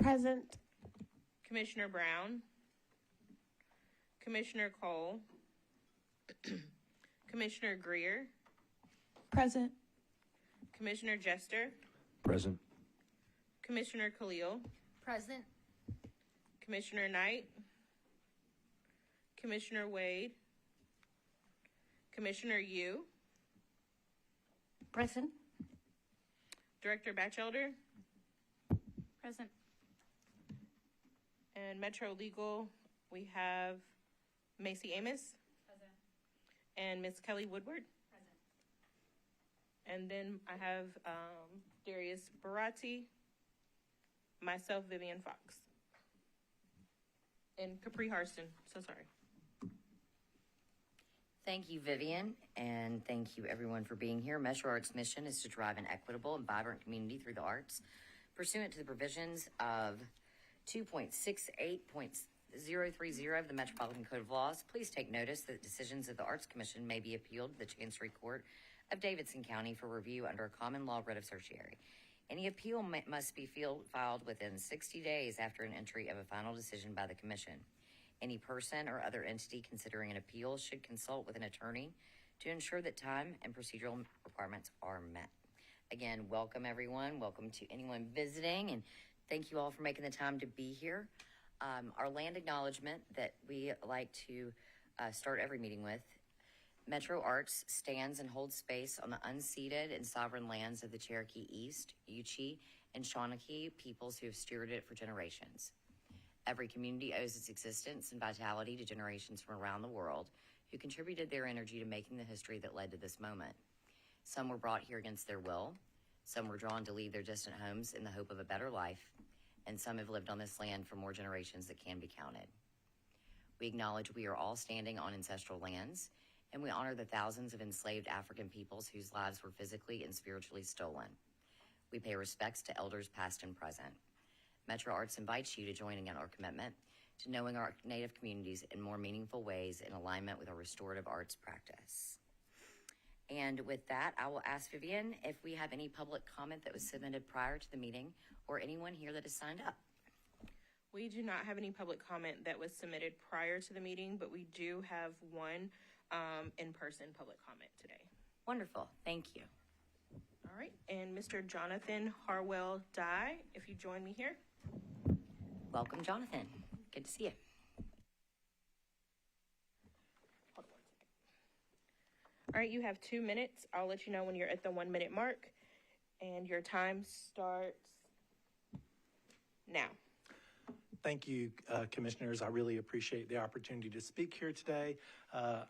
Present. Commissioner Brown, Commissioner Cole, Commissioner Greer, Present. Commissioner Jester, Present. Commissioner Khalil, Present. Commissioner Knight, Commissioner Wade, Commissioner Yu, Present. Director Batchelder, Present. and Metro Legal, we have Macy Amos. Present. And Miss Kelly Woodward. Present. And then I have Darius Barati, myself, Vivian Fox, and Capri Harston. So sorry. Thank you, Vivian, and thank you, everyone, for being here. Metro Arts' mission is to drive an equitable and vibrant community through the arts. Pursuant to the provisions of 2.68.030 of the Metropolitan Code of Laws, please take notice that decisions of the Arts Commission may be appealed to the Chancery Court of Davidson County for review under a common law writ of certiorari. Any appeal must be filed within 60 days after an entry of a final decision by the Commission. Any person or other entity considering an appeal should consult with an attorney to ensure that time and procedural requirements are met. Again, welcome everyone. Welcome to anyone visiting, and thank you all for making the time to be here. Our land acknowledgement that we like to start every meeting with. Metro Arts stands and holds space on the unceded and sovereign lands of the Cherokee East, Yuchi, and Shawnee peoples who have stewarded it for generations. Every community owes its existence and vitality to generations from around the world who contributed their energy to making the history that led to this moment. Some were brought here against their will, some were drawn to leave their distant homes in the hope of a better life, and some have lived on this land for more generations that can be counted. We acknowledge we are all standing on ancestral lands, and we honor the thousands of enslaved African peoples whose lives were physically and spiritually stolen. We pay respects to elders past and present. Metro Arts invites you to join in our commitment to knowing our Native communities in more meaningful ways in alignment with our restorative arts practice. And with that, I will ask Vivian if we have any public comment that was submitted prior to the meeting or anyone here that has signed up. We do not have any public comment that was submitted prior to the meeting, but we do have one in-person public comment today. Wonderful. Thank you. All right. And Mr. Jonathan Harwell Dye, if you join me here. Welcome, Jonathan. Good to see you. Hold on 1 second. All right, you have 2 minutes. I'll let you know when you're at the 1 minute mark, and your time starts now. Thank you, Commissioners. I really appreciate the opportunity to speak here today.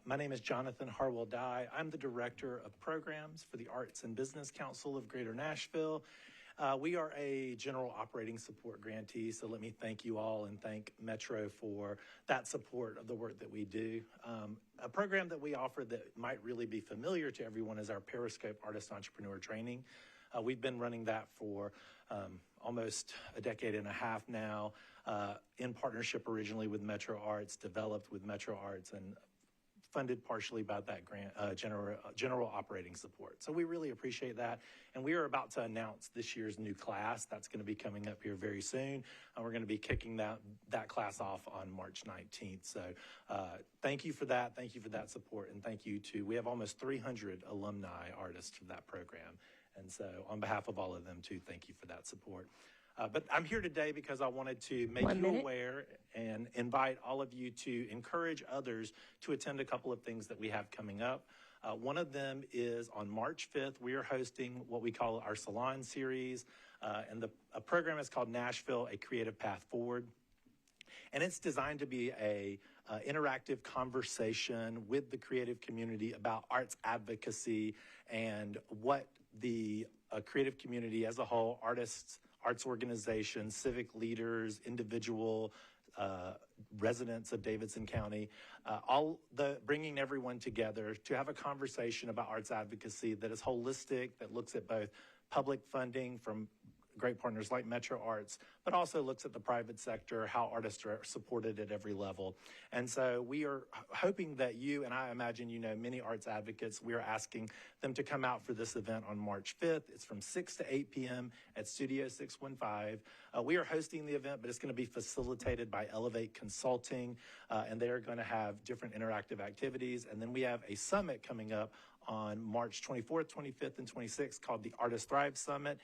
My name is Jonathan Harwell Dye. I'm the Director of Programs for the Arts and Business Council of Greater Nashville. We are a general operating support grantee, so let me thank you all and thank Metro for that support of the work that we do. A program that we offer that might really be familiar to everyone is our Periscope Artist Entrepreneur Training. We've been running that for almost a decade and a half now, in partnership originally with Metro Arts, developed with Metro Arts, and funded partially by that grant, general operating support. So we really appreciate that. And we are about to announce this year's new class. That's going to be coming up here very soon. We're going to be kicking that class off on March 19th. So thank you for that. Thank you for that support. And thank you to, we have almost 300 alumni artists for that program. And so on behalf of all of them too, thank you for that support. But I'm here today because I wanted to make you aware and invite all of you to encourage others to attend a couple of things that we have coming up. One of them is on March 5th, we are hosting what we call our Salon Series, and the program is called Nashville, A Creative Path Forward. And it's designed to be a interactive conversation with the creative community about arts advocacy and what the creative community as a whole, artists, arts organizations, civic leaders, individual residents of Davidson County, bringing everyone together to have a conversation about arts advocacy that is holistic, that looks at both public funding from great partners like Metro Arts, but also looks at the private sector, how artists are supported at every level. And so we are hoping that you, and I imagine you know many arts advocates, we are asking them to come out for this event on March 5th. It's from 6 to 8 p.m. at Studio 615. We are hosting the event, but it's going to be facilitated by Elevate Consulting, and they are going to have different interactive activities. And then we have a summit coming up on March 24th, 25th, and 26th called the Artist Thrive Summit.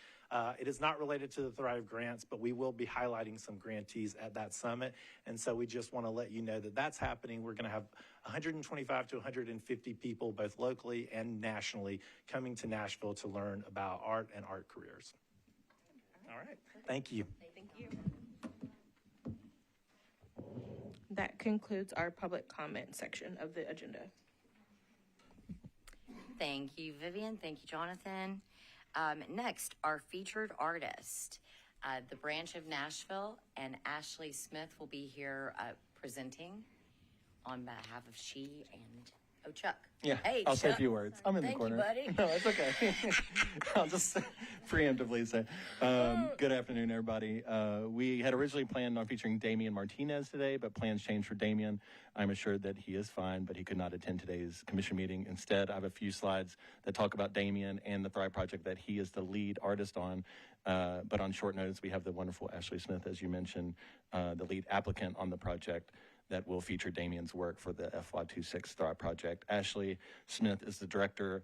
It is not related to the Thrive grants, but we will be highlighting some grantees at that summit. And so we just want to let you know that that's happening. We're going to have 125 to 150 people, both locally and nationally, coming to Nashville to learn about art and art careers. All right. Thank you. Thank you. That concludes our public comment section of the agenda. Thank you, Vivian. Thank you, Jonathan. Next, our featured artist, the branch of Nashville, and Ashley Smith will be here presenting on behalf of she and Chuck. Yeah, Hey, I'll say a Chuck. few words. I'm in the corner. Thank you, buddy. No, it's okay. I'll just preemptively say, good afternoon, everybody. We had originally planned on featuring Damián Martinez today, but plans changed for Damián. I'm assured that he is fine, but he could not attend today's commission meeting. Instead, I have a few slides that talk about Damián and the Thrive Project that he is the lead artist on. But on short notice, we have the wonderful Ashley Smith, as you mentioned, the lead applicant on the project that will feature Damián's work for the FY26 Thrive Project. Ashley Smith is the Director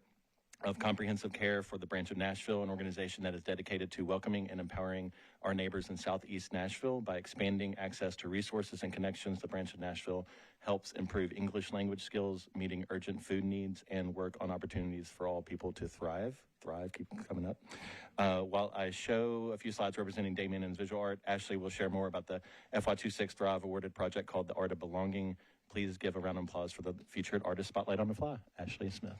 of Comprehensive Care for the branch of Nashville, an organization that is dedicated to welcoming and empowering our neighbors in Southeast Nashville by expanding access to resources and connections. The branch of Nashville helps improve English language skills, meeting urgent food needs, and work on opportunities for all people to thrive. Keep coming up. While I show a few slides representing Damián and his visual art, Ashley will share more about the FY26 Thrive awarded project called The Art of Belonging. Please give a round of applause for the featured artist spotlight on the fly, Ashley Smith.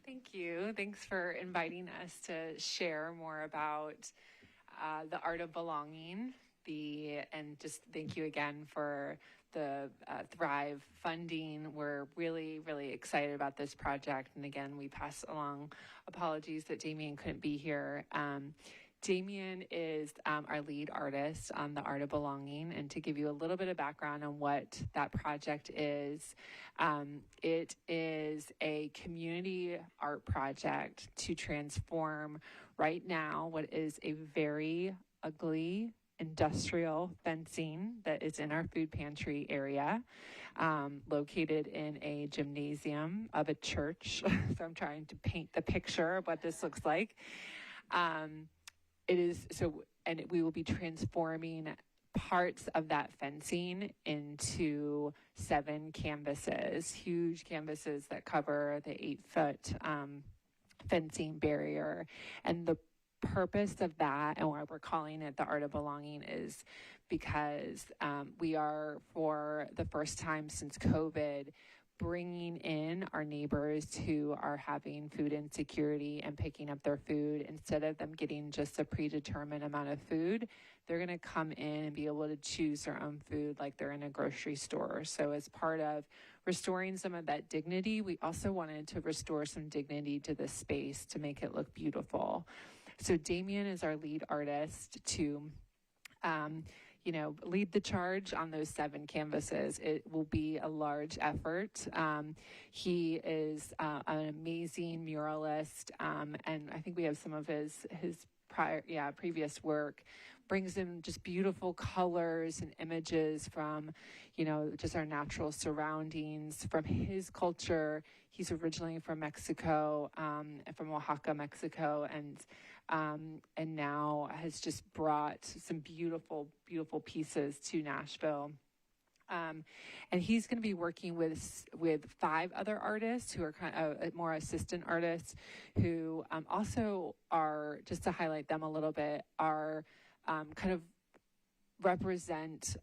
Thank you. Thanks for inviting us to share more about the art of belonging. And just thank you again for the Thrive funding. We're really, really excited about this project. And again, we pass along apologies that Damián couldn't be here. Damián is our lead artist on the Art of Belonging. And to give you a little bit of background on what that project is, it is a community art project to transform right now what is a very ugly industrial fencing that is in our food pantry area, located in a gymnasium of a church. So I'm trying to paint the picture of what this looks like. It is so, and we will be transforming parts of that fencing into 7 canvases, huge canvases that cover the 8-foot fencing barrier. And the purpose of that, and why we're calling it the Art of Belonging, is because we are, for the first time since COVID, bringing in our neighbors who are having food insecurity and picking up their food. Instead of them getting just a predetermined amount of food, they're going to come in and be able to choose their own food like they're in a grocery store. So as part of restoring some of that dignity, we also wanted to restore some dignity to this space to make it look beautiful. So Damián is our lead artist to lead the charge on those 7 canvases. It will be a large effort. He is an amazing muralist, and I think we have some of his previous work. Brings in just beautiful colors and images from, just our natural surroundings, from his culture. He's originally from Mexico, from Oaxaca, Mexico, and now has just brought some beautiful, beautiful pieces to Nashville. And he's going to be working with 5 other artists who are kind of more assistant artists, who also are, just to highlight them a little bit, are kind of represent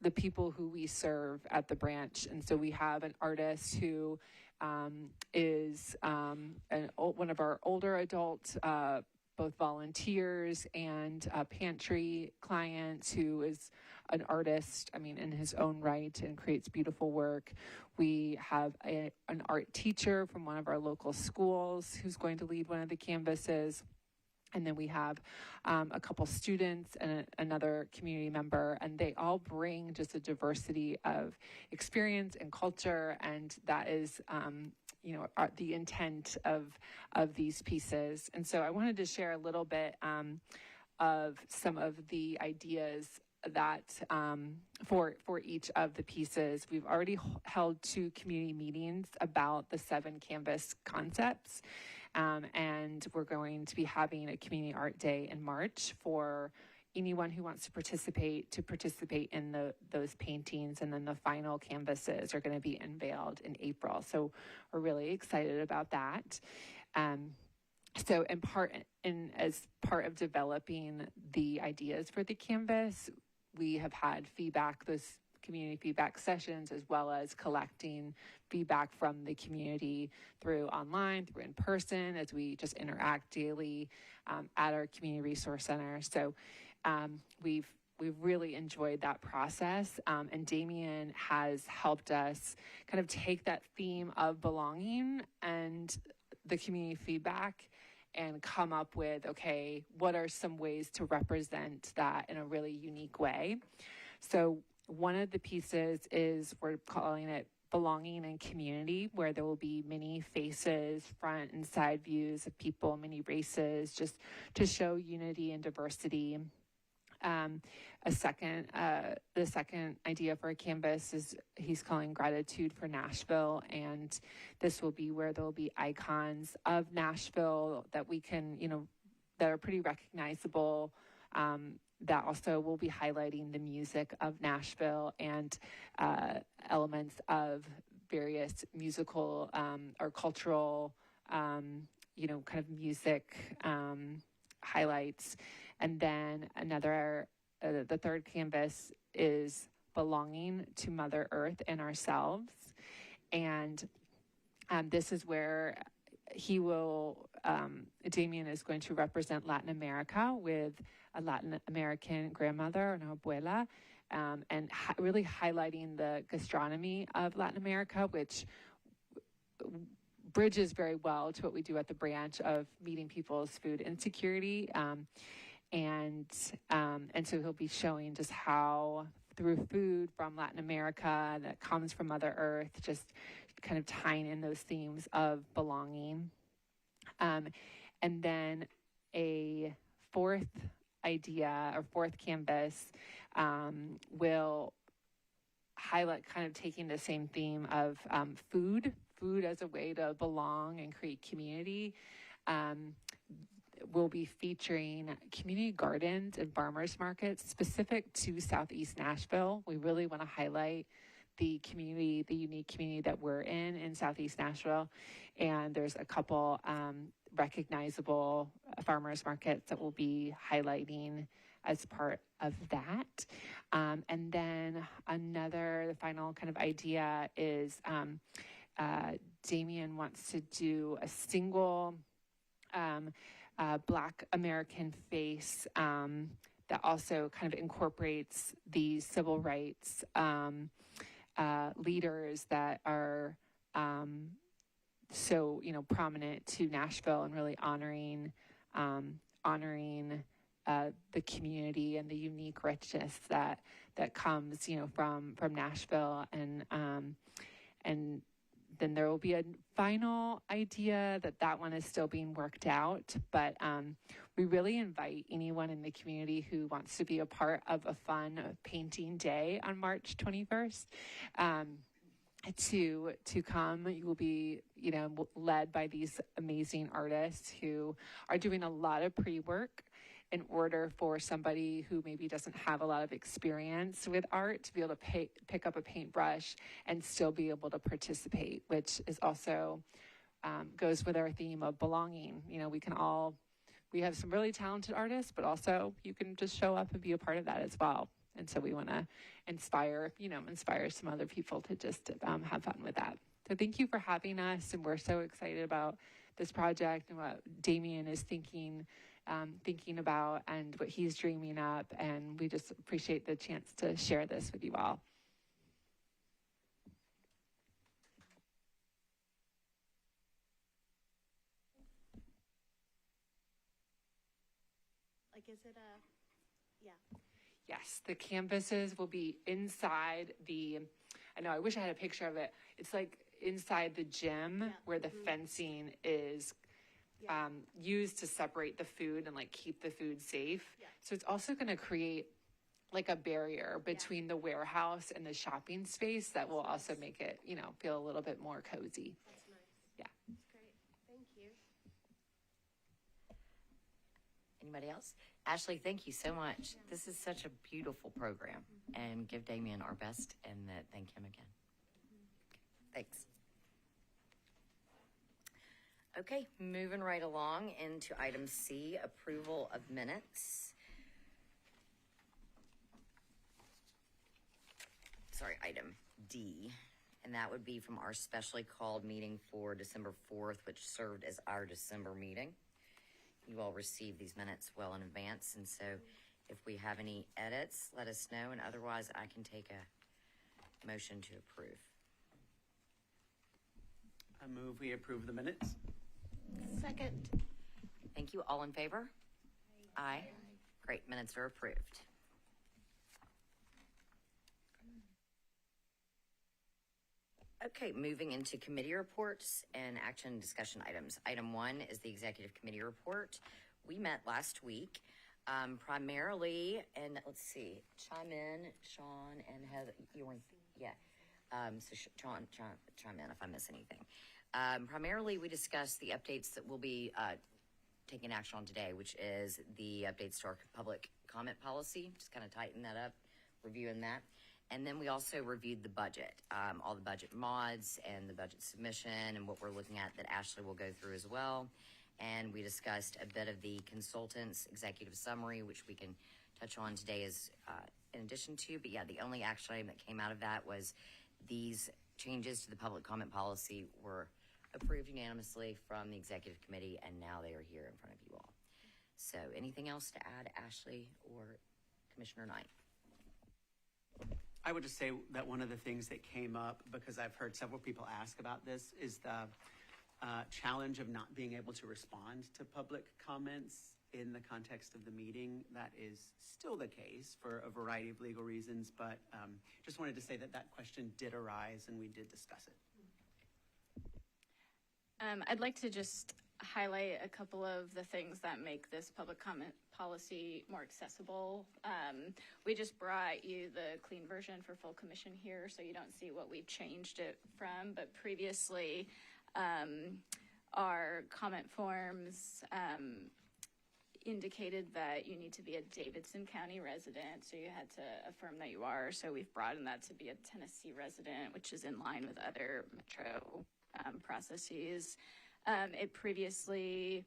the people who we serve at the branch. And so we have an artist who is one of our older adult both volunteers and pantry clients, who is an artist, in his own right, and creates beautiful work. We have an art teacher from one of our local schools who's going to lead one of the canvases. And then we have a couple students and another community member, and they all bring just a diversity of experience and culture, and that is, the intent of these pieces. And so I wanted to share a little bit of some of the ideas that for each of the pieces. We've already held 2 community meetings about the 7 Canvas concepts. And we're going to be having a community art day in March for anyone who wants to participate in those paintings. And then the final canvases are going to be unveiled in April. So we're really excited about that. So as part of developing the ideas for the canvas, we have had feedback, those community feedback sessions, as well as collecting feedback from the community through online, through in person, as we just interact daily at our community resource center. So we've really enjoyed that process, and Damián has helped us kind of take that theme of belonging and the community feedback and come up with, okay, what are some ways to represent that in a really unique way? So one of the pieces is, we're calling it belonging and community, where there will be many faces, front and side views of people, many races, just to show unity and diversity. The second idea for a canvas is he's calling Gratitude for Nashville, and this will be where there will be icons of Nashville that we can, that are pretty recognizable, that also will be highlighting the music of Nashville and elements of various musical or cultural, kind of music highlights. And then the third canvas is belonging to Mother Earth and ourselves. And this is where Damián is going to represent Latin America with a Latin American grandmother, an abuela, and really highlighting the gastronomy of Latin America, which bridges very well to what we do at the branch of meeting people's food insecurity. And so he'll be showing just how through food from Latin America that comes from Mother Earth, just kind of tying in those themes of belonging. And then a fourth idea or fourth canvas will highlight kind of taking the same theme of food as a way to belong and create community. We'll be featuring community gardens and farmers markets specific to Southeast Nashville. We really want to highlight the community, the unique community that we're in Southeast Nashville. And there's a couple recognizable farmers markets that we'll be highlighting as part of that. And then the final kind of idea is Damián wants to do a single Black American face that also kind of incorporates the civil rights leaders that are so prominent to Nashville, and really honoring the community and the unique richness that comes from Nashville, and then there will be a final idea that one is still being worked out, but we really invite anyone in the community who wants to be a part of a fun painting day on March 21st to come. You will be, led by these amazing artists who are doing a lot of pre-work in order for somebody who maybe doesn't have a lot of experience with art to be able to pick up a paintbrush and still be able to participate, which is also goes with our theme of belonging. We have some really talented artists, but also you can just show up and be a part of that as well. And so we want to inspire some other people to just have fun with that. So thank you for having us, and we're so excited about this project and what Damián is thinking about and what he's dreaming up, and we just appreciate the chance to share this with you all. is it yeah. Yes, the campuses will be inside I know, I wish I had a picture of it. It's like inside the gym where the fencing is used to separate the food and like keep the food safe. Yeah. So it's also going to create like a barrier between the warehouse and the shopping space that will also make it, feel a little bit more cozy. That's nice. Yeah. That's great. Thank you. Anybody else? Ashley, thank you so much. This is such a beautiful program, and give Damián our best and thank him again. Thanks. Okay, moving right along into item C, approval of minutes. Sorry, item D, and that would be from our specially called meeting for December 4th, which served as our December meeting. You all received these minutes well in advance, and so if we have any edits, let us know, and otherwise I can take a motion to approve. I move we approve the minutes. Second. Thank you. All in favor? Aye. Great. Minutes are approved. Okay, moving into committee reports and action discussion items. Item 1 is the executive committee report. We met last week, primarily, and let's see, chime in, Sean and Heather. You weren't, yeah. So Sean, chime in if I miss anything. Primarily, we discussed the updates that we'll be taking action on today, which is the updates to our public comment policy. Just kind of tighten that up, reviewing that. And then we also reviewed the budget, all the budget mods and the budget submission and what we're looking at that Ashley will go through as well. And we discussed a bit of the consultant's executive summary, which we can touch on today as in addition to. But yeah, the only action item that came out of that was these changes to the public comment policy were approved unanimously from the executive committee, and now they are here in front of you all. So anything else to add, Ashley or Commissioner Knight? I would just say that one of the things that came up, because I've heard several people ask about this, is the challenge of not being able to respond to public comments in the context of the meeting. That is still the case for a variety of legal reasons, but just wanted to say that that question did arise and we did discuss it. I'd like to just highlight a couple of the things that make this public comment policy more accessible. We just brought you the clean version for full commission here, so you don't see what we've changed it from, but previously our comment forms indicated that you need to be a Davidson County resident, so you had to affirm that you are. So we've broadened that to be a Tennessee resident, which is in line with other metro processes. It previously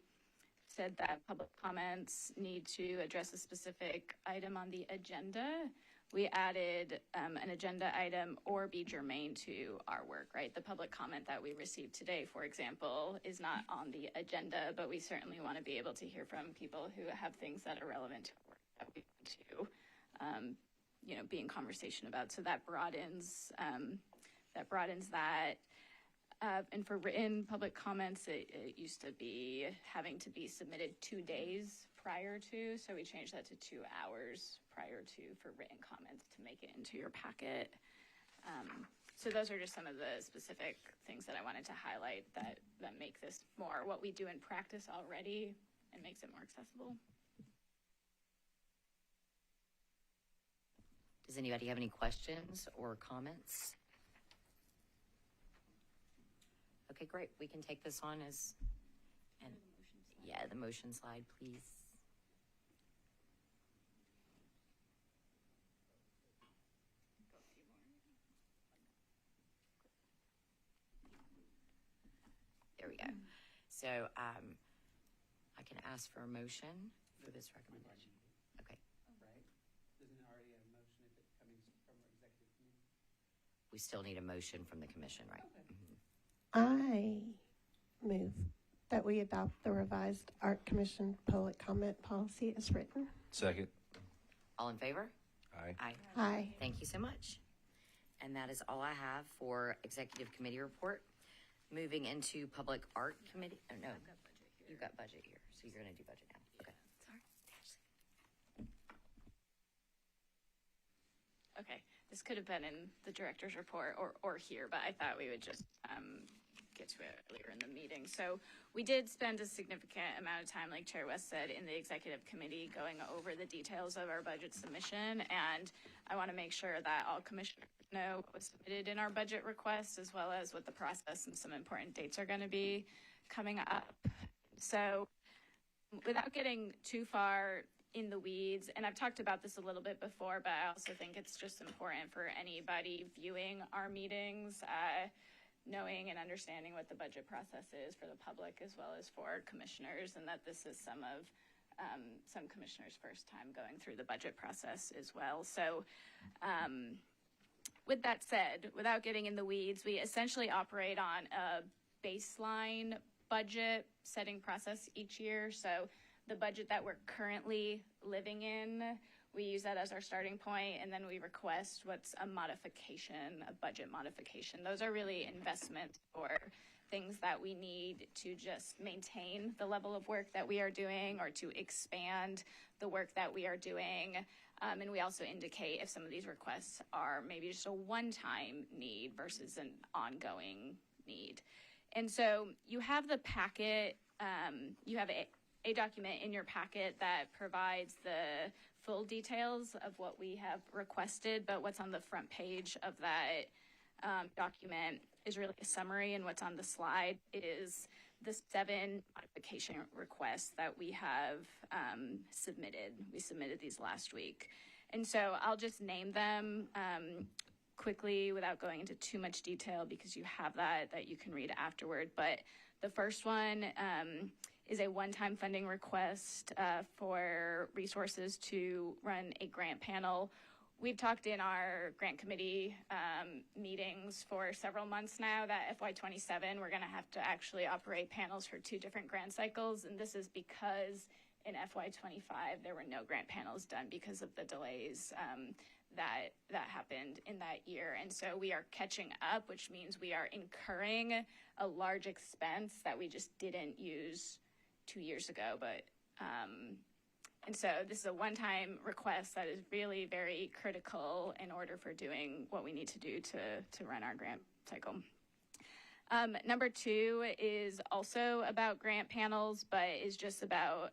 said that public comments need to address a specific item on the agenda. We added an agenda item or be germane to our work, right? The public comment that we received today, for example, is not on the agenda, but we certainly want to be able to hear from people who have things that are relevant to our work that we want to, be in conversation about. So that broadens that. And for written public comments, it used to be having to be submitted 2 days prior to, so we changed that to 2 hours prior to for written comments to make it into your packet. So those are just some of the specific things that I wanted to highlight that make this more what we do in practice already and makes it more accessible. Does anybody have any questions or comments? Okay, great. We can take this on as, and yeah, the motion slide, please. There we go. So I can ask for a motion for this recommendation. Okay. Right? Isn't it already a motion if it's coming from our executive committee? We still need a motion from the commission, right? Okay. Mhm. I move that we adopt the revised Art Commission public comment policy as written. Second. All in favor? Aye. Aye. Aye. Thank you so much. And that is all I have for executive committee report. Moving into public art committee. Oh, no. You've got budget here, so you're going to do budget now. Okay. Sorry. this could have been in the director's report or here, but I thought we would just get to it earlier in the meeting. So we did spend a significant amount of time, like Chair West said, in the executive committee going over the details of our budget submission. And I want to make sure that all commissioners know what was submitted in our budget request, as well as what the process and some important dates are going to be coming up. So without getting too far in the weeds, and I've talked about this a little bit before, but I also think it's just important for anybody viewing our meetings, knowing and understanding what the budget process is for the public as well as for commissioners, and that this is some commissioners' first time going through the budget process as well. So with that said, without getting in the weeds, we essentially operate on a baseline budget setting process each year. So the budget that we're currently living in, we use that as our starting point, and then we request what's a modification, a budget modification. Those are really investments or things that we need to just maintain the level of work that we are doing or to expand the work that we are doing. And we also indicate if some of these requests are maybe just a one-time need versus an ongoing need. And so you have the packet, you have a document in your packet that provides the full details of what we have requested, but what's on the front page of that document is really a summary, and what's on the slide is the 7 modification requests that we have submitted. We submitted these last week. And so I'll just name them quickly without going into too much detail because you have that you can read afterward. But the first one is a one-time funding request for resources to run a grant panel. We've talked in our grant committee meetings for several months now that FY27 we're going to have to actually operate panels for 2 different grant cycles, and this is because in FY25 there were no grant panels done because of the delays that happened in that year. And so we are catching up, which means we are incurring a large expense that we just didn't use 2 years ago. But and so this is a one-time request that is really very critical in order for doing what we need to do to run our grant cycle. Number 2 is also about grant panels, but is just about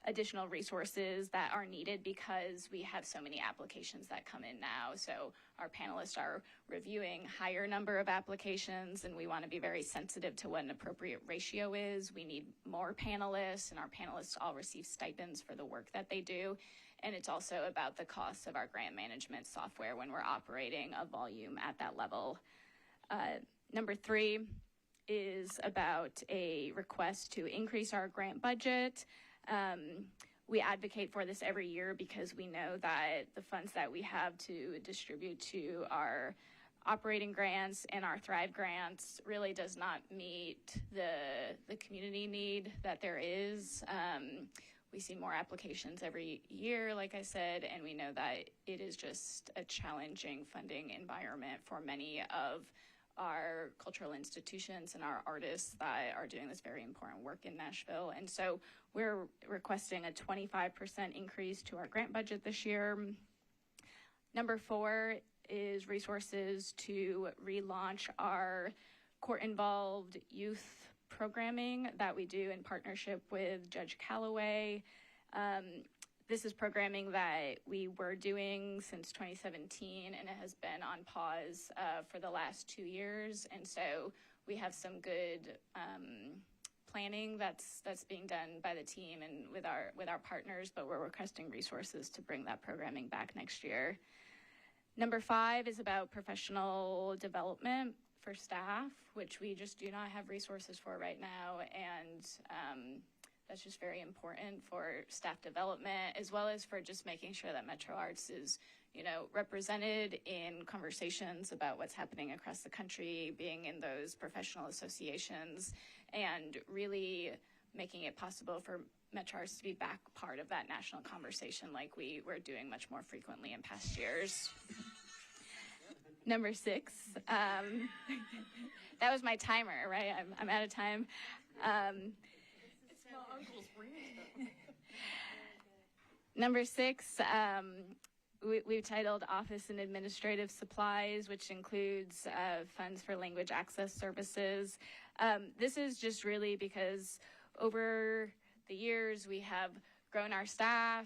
additional resources that are needed because we have so many applications that come in now. So our panelists are reviewing higher number of applications, and we want to be very sensitive to what an appropriate ratio is. We need more panelists, and our panelists all receive stipends for the work that they do. And it's also about the cost of our grant management software when we're operating a volume at that level. Number 3 is about a request to increase our grant budget. We advocate for this every year because we know that the funds that we have to distribute to our operating grants and our Thrive grants really does not meet the community need that there is. We see more applications every year, like I said, and we know that it is just a challenging funding environment for many of our cultural institutions and our artists that are doing this very important work in Nashville. And so we're requesting a 25% increase to our grant budget this year. Number 4 is resources to relaunch our court-involved youth programming that we do in partnership with Judge Calloway. This is programming that we were doing since 2017, and it has been on pause for the last 2 years. And so we have some good planning that's being done by the team and with our partners, but we're requesting resources to bring that programming back next year. Number 5 is about professional development for staff, which we just do not have resources for right now, and that's just very important for staff development, as well as for just making sure that Metro Arts is, represented in conversations about what's happening across the country, being in those professional associations, and really making it possible for Metro Arts to be back part of that national conversation like we were doing much more frequently in past years. Number 6, that was my timer, right? I'm out of time. Number 6 we've titled Office and Administrative Supplies, which includes funds for language access services. This is just really because over the years we have grown our staff,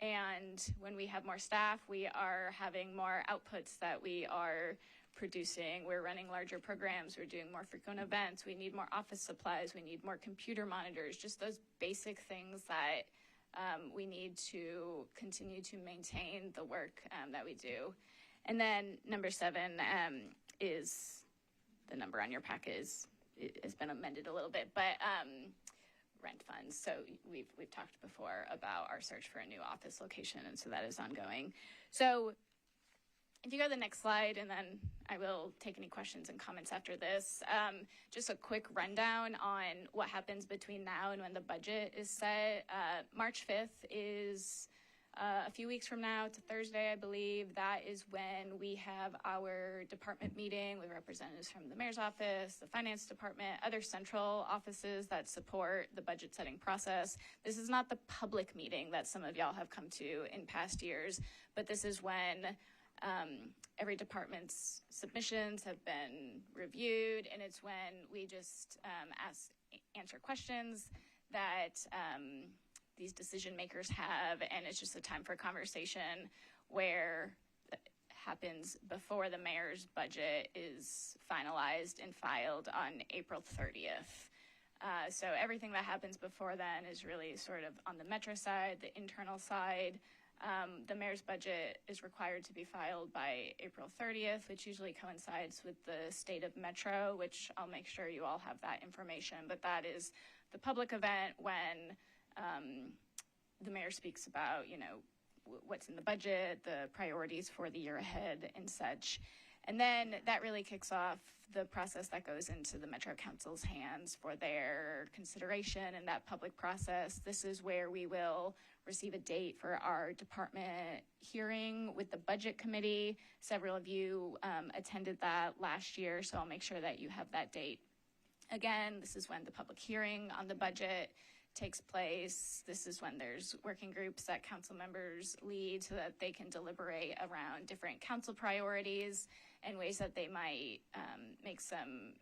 and when we have more staff, we are having more outputs that we are producing. We're running larger programs. We're doing more frequent events. We need more office supplies. We need more computer monitors, just those basic things that we need to continue to maintain the work that we do. And then number 7 is the number on your packet has been amended a little bit, but rent funds. So we've talked before about our search for a new office location, and so that is ongoing. So if you go to the next slide, and then I will take any questions and comments after this. Just a quick rundown on what happens between now and when the budget is set. March 5th is a few weeks from now. It's a Thursday, I believe. That is when we have our department meeting with representatives from the mayor's office, the finance department, other central offices that support the budget setting process. This is not the public meeting that some of y'all have come to in past years, but this is when every department's submissions have been reviewed, and it's when we just answer questions that these decision makers have, and it's just a time for conversation where it happens before the mayor's budget is finalized and filed on April 30th. So everything that happens before then is really sort of on the Metro side, the internal side. The mayor's budget is required to be filed by April 30th, which usually coincides with the state of Metro, which I'll make sure you all have that information. But that is the public event when the mayor speaks about, what's in the budget, the priorities for the year ahead and such. And then that really kicks off the process that goes into the Metro Council's hands for their consideration and that public process. This is where we will receive a date for our department hearing with the budget committee. Several of you attended that last year, so I'll make sure that you have that date. Again, this is when the public hearing on the budget takes place. This is when there's working groups that council members lead so that they can deliberate around different council priorities and ways that they might make some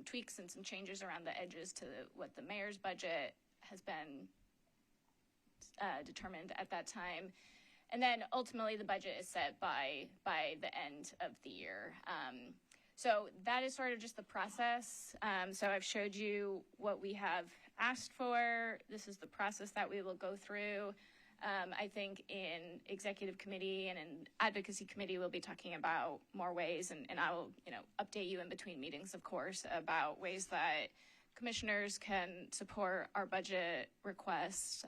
tweaks and some changes around the edges to what the mayor's budget has been determined at that time. And then ultimately the budget is set by the end of the year. So that is sort of just the process. So I've showed you what we have asked for. This is the process that we will go through. I think in executive committee and in advocacy committee, we'll be talking about more ways, and I will, update you in between meetings, of course, about ways that commissioners can support our budget requests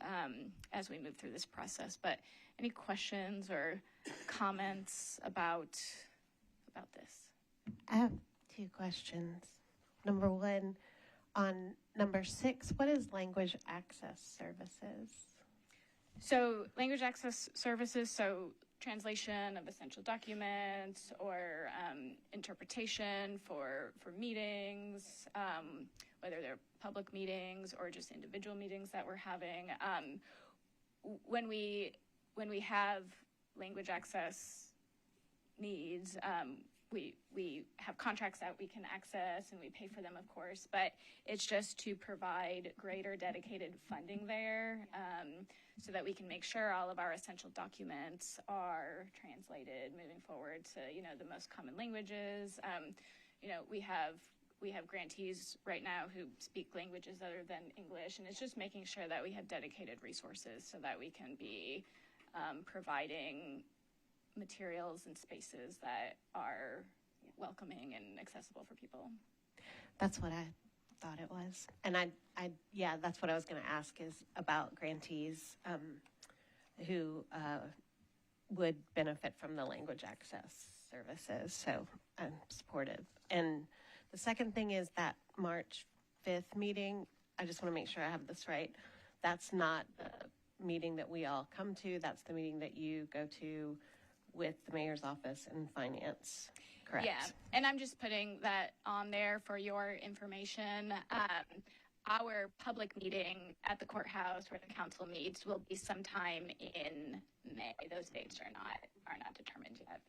as we move through this process. But any questions or comments about this? I have 2 questions. Number 1, on number 6, what is language access services? So language access services, so translation of essential documents or interpretation for meetings, whether they're public meetings or just individual meetings that we're having. When we have language access needs, we have contracts that we can access and we pay for them, of course, but it's just to provide greater dedicated funding there so that we can make sure all of our essential documents are translated moving forward to, the most common languages. We have grantees right now who speak languages other than English, and it's just making sure that we have dedicated resources so that we can be providing materials and spaces that are welcoming and accessible for people. That's what I thought it was. And yeah, that's what I was going to ask is about grantees who would benefit from the language access services. So I'm supportive. And the second thing is that March 5th meeting, I just want to make sure I have this right. That's not the meeting that we all come to. That's the meeting that you go to with the mayor's office and finance, correct? Yeah, and I'm just putting that on there for your information. our public meeting at the courthouse where the council meets will be sometime in May. Those dates are not determined yet.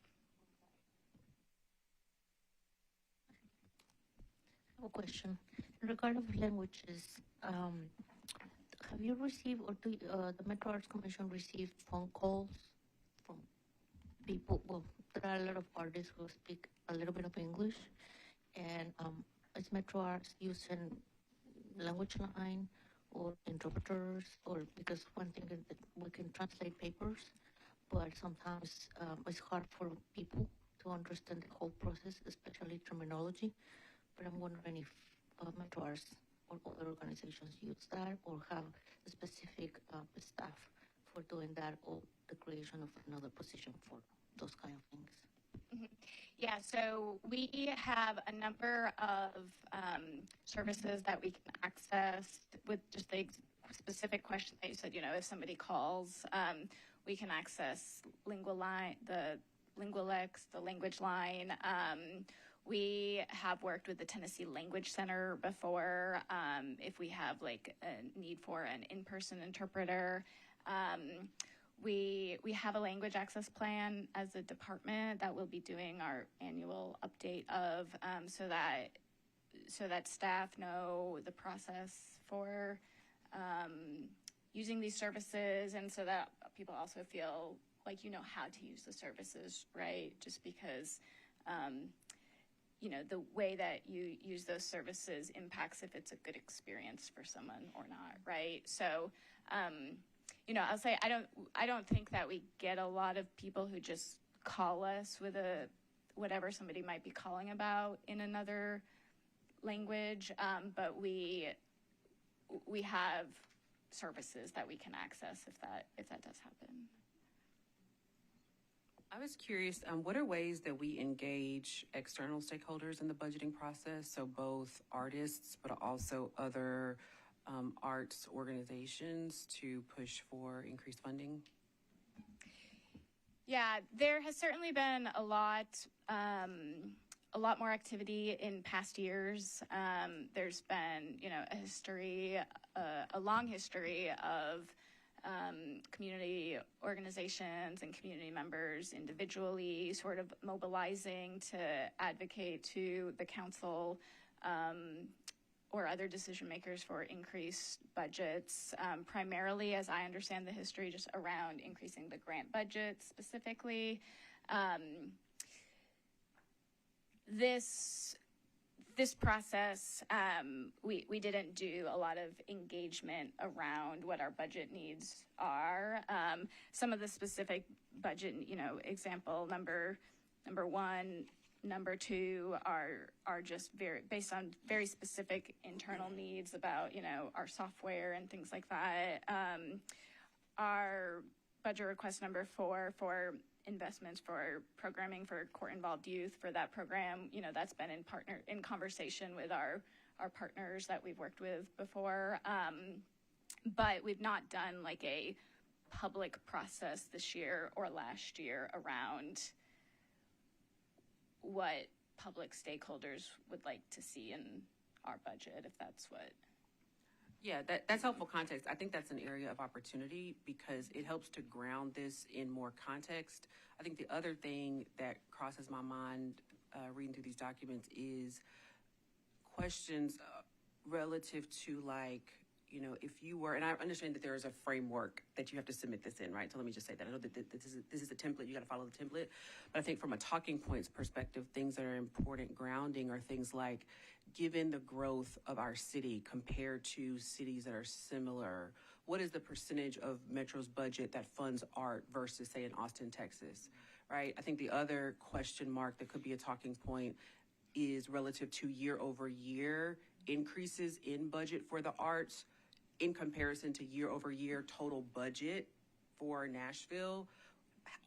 I have a question. In regard of languages, have you received, or do the Metro Arts Commission received phone calls from people? Well, there are a lot of artists who speak a little bit of English, and is Metro Arts using language line or interpreters? Or because one thing is that we can translate papers, but sometimes it's hard for people to understand the whole process, especially terminology. But I'm wondering if Metro Arts or other organizations use that or have a specific staff for doing that, or the creation of another position for those kind of things. Mm-hmm. Yeah, so we have a number of services that we can access with just the specific question that you said, if somebody calls, we can access the Lingualex, the language line. We have worked with the Tennessee Language Center before if we have like a need for an in-person interpreter. We have a language access plan as a department that we'll be doing our annual update of so that staff know the process for using these services, and so that people also feel like how to use the services, right? Just because the way that you use those services impacts if it's a good experience for someone or not, right? So, I'll say I don't think that we get a lot of people who just call us with whatever somebody might be calling about in another language, but we have services that we can access if that does happen. I was curious, what are ways that we engage external stakeholders in the budgeting process? So both artists, but also other arts organizations to push for increased funding? Yeah, there has certainly been a lot more activity in past years. There's been, a long history of community organizations and community members individually sort of mobilizing to advocate to the council or other decision makers for increased budgets, primarily, as I understand the history, just around increasing the grant budget specifically. This process, we didn't do a lot of engagement around what our budget needs are. Some of the specific budget, example number one, number two are just based on very specific internal needs about, our software and things like that. Our budget request number 4 for investments for programming for court-involved youth for that program, that's been in conversation with our partners that we've worked with before. But we've not done like a public process this year or last year around what public stakeholders would like to see in our budget, if that's what. Yeah, that's helpful context. I think that's an area of opportunity because it helps to ground this in more context. I think the other thing that crosses my mind reading through these documents is questions relative to if you were, and I understand that there is a framework that you have to submit this in, right? So let me just say that. I know that this is a template, you got to follow the template. But I think from a talking points perspective, things that are important grounding are things like, given the growth of our city compared to cities that are similar, what is the percentage of Metro's budget that funds art versus, say, in Austin, Texas, right? I think the other question mark that could be a talking point is relative to year-over-year increases in budget for the arts in comparison to year-over-year total budget for Nashville.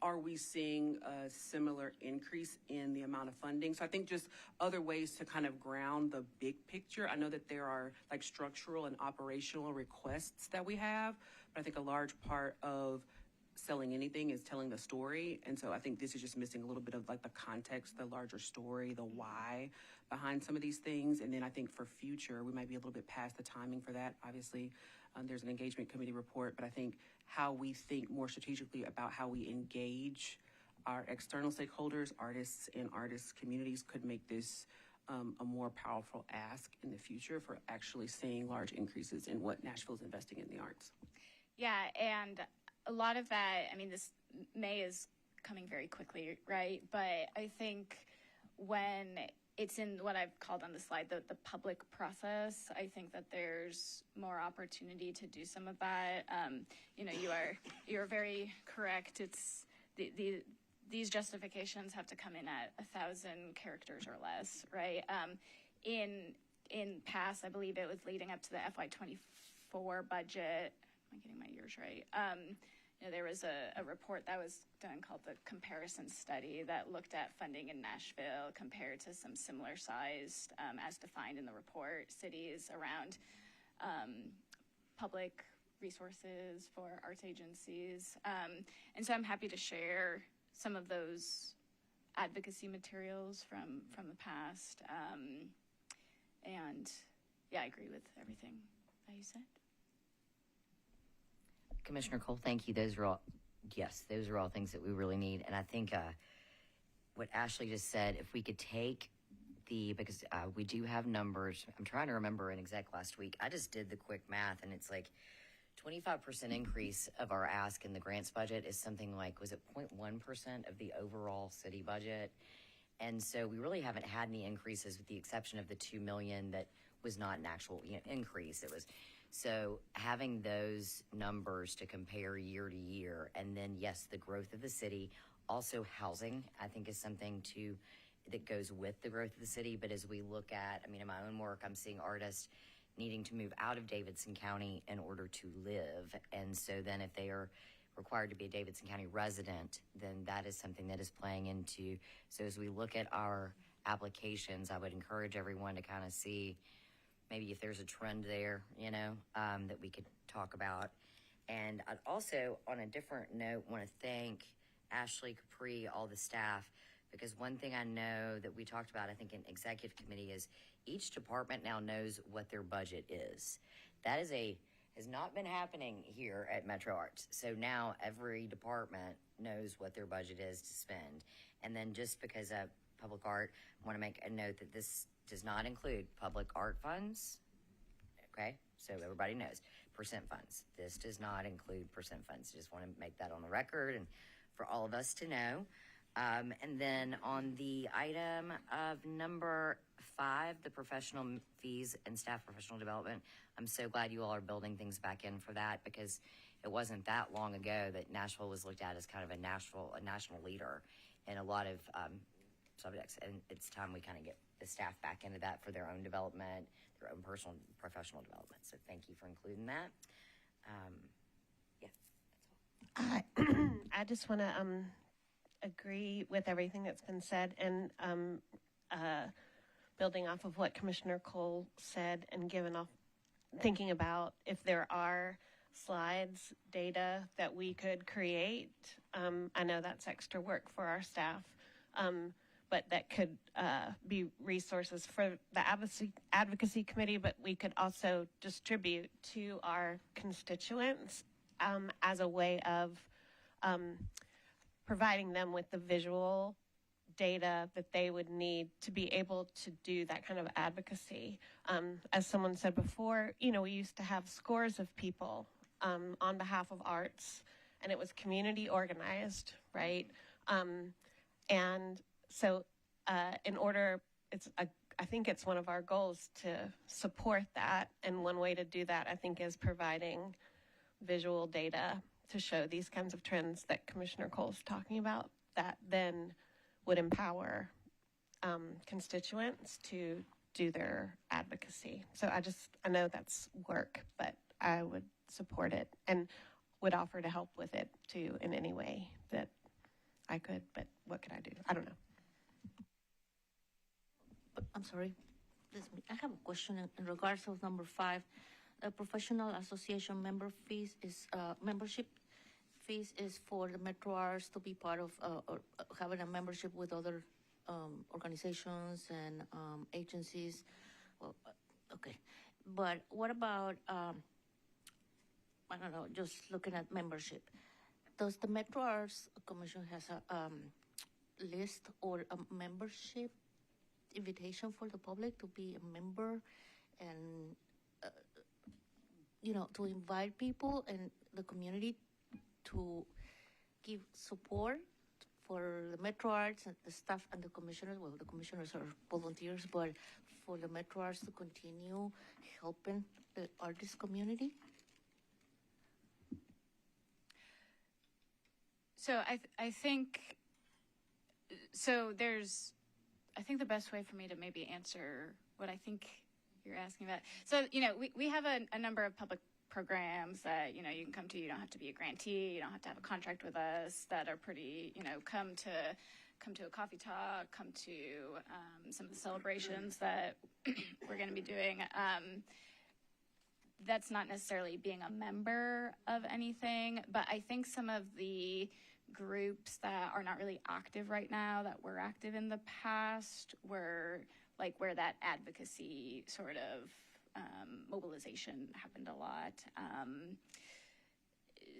Are we seeing a similar increase in the amount of funding? So I think just other ways to kind of ground the big picture. I know that there are like structural and operational requests that we have, but I think a large part of selling anything, it's telling the story. And so I think this is just missing a little bit of like the context, the larger story, the why behind some of these things. And then I think for future, we might be a little bit past the timing for that. Obviously, there's an engagement committee report, but I think how we think more strategically about how we engage our external stakeholders, artists and artist communities could make this a more powerful ask in the future for actually seeing large increases in what Nashville's investing in the arts. Yeah, and a lot of that, I mean, this May is coming very quickly, right? But I think when it's in what I've called on the slide, the public process, I think that there's more opportunity to do some of that. You know, you're very correct. It's these justifications have to come in at 1,000 characters or less, right? In past, I believe it was leading up to the FY24 budget. Am I getting my years right? You know, there was a report that was done called the comparison study that looked at funding in Nashville compared to some similar sized, as defined in the report, cities around public resources for arts agencies. And so I'm happy to share some of those advocacy materials from the past. And yeah, I agree with everything that you said. Commissioner Cole, thank you. Those are all things that we really need. And I think what Ashley just said, if we could take because we do have numbers. I'm trying to remember an exact last week. I just did the quick math, and it's like 25% increase of our ask in the grants budget is something like, was it 0.1% of the overall city budget? And so we really haven't had any increases with the exception of the $2 million that was not an actual increase. It was. So having those numbers to compare year to year, and then yes, the growth of the city, also housing, I think is something that goes with the growth of the city. But as we look at, I mean, in my own work, I'm seeing artists needing to move out of Davidson County in order to live. And so then if they are required to be a Davidson County resident, then that is something that is playing into. So as we look at our applications, I would encourage everyone to kind of see maybe if there's a trend there, that we could talk about. And I'd also, on a different note, want to thank Ashley, Capri, all the staff, because one thing I know that we talked about, I think in executive committee, is each department now knows what their budget is. That has not been happening here at Metro Arts. So now every department knows what their budget is to spend. And then just because of public art, I want to make a note that this does not include public art funds. Okay, so everybody knows. Percent funds. This does not include percent funds. Just want to make that on the record and for all of us to know. And then on the item of number 5, the professional fees and staff professional development, I'm so glad you all are building things back in for that, because it wasn't that long ago that Nashville was looked at as kind of a national leader in a lot of subjects. And it's time we kind of get the staff back into that for their own development, their own personal professional development. So thank you for including that. Yeah, that's all. I just want to agree with everything that's been said, and building off of what Commissioner Cole said, and thinking about if there are slides, data that we could create. I know that's extra work for our staff, but that could be resources for the advocacy committee, but we could also distribute to our constituents as a way of providing them with the visual data that they would need to be able to do that kind of advocacy. As someone said before, we used to have scores of people on behalf of arts, and it was community organized, right? And so I think it's one of our goals to support that, and one way to do that, I think, is providing visual data to show these kinds of trends that Commissioner Cole's talking about, that then would empower constituents to do their advocacy. So I know that's work, but I would support it and would offer to help with it too in any way that I could, but what could I do? I don't know. I'm sorry. I have a question in regards of number 5. Professional association membership fees is for the Metro Arts to be part of or having a membership with other organizations and agencies. Well, okay, but what about I don't know, just looking at membership? Does the Metro Arts Commission has a list or a membership invitation for the public to be a member and to invite people and the community to give support for the Metro Arts and the staff and the commissioners? Well, the commissioners are volunteers, but for the Metro Arts to continue helping the artist community? So I think the best way for me to maybe answer what I think you're asking about. So, we have a number of public programs that, you can come to. You don't have to be a grantee. You don't have to have a contract with us, that are pretty, come to a coffee talk, come to some of the celebrations that we're going to be doing. That's not necessarily being a member of anything, but I think some of the groups that are not really active right now that were active in the past were like where that advocacy sort of mobilization happened a lot.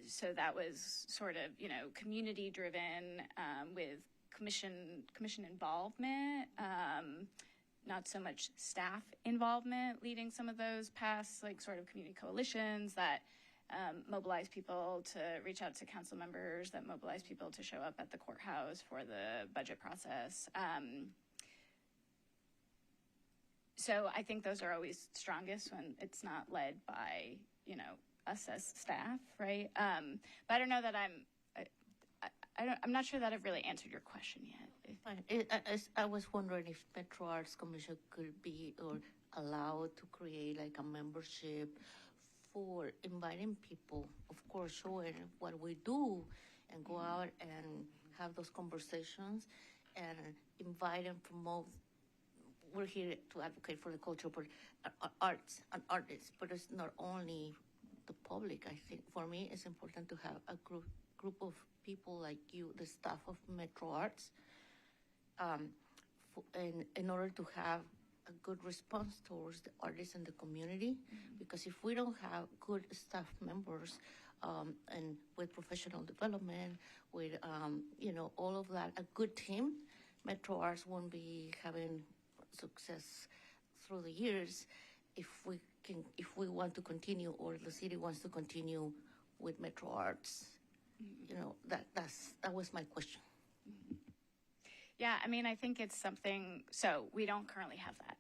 So that was sort of, community driven with commission involvement, not so much staff involvement leading some of those past like sort of community coalitions that mobilize people to reach out to council members, that mobilize people to show up at the courthouse for the budget process. So I think those are always strongest when it's not led by, us as staff, right? But I don't know that I'm not sure that I've really answered your question yet. I was wondering if Metro Arts Commission could be or allowed to create like a membership for inviting people, of course, showing what we do and go out and have those conversations and invite and promote. We're here to advocate for the culture, but arts and artists, but it's not only the public. I think for me, it's important to have a group of people like you, the staff of Metro Arts, in order to have a good response towards the artists and the community. Because if we don't have good staff members and with professional development, with all of that, a good team, Metro Arts won't be having success through the years if we want to continue, or the city wants to continue with Metro Arts. That was my question. Yeah, I mean, I think it's something. So we don't currently have that.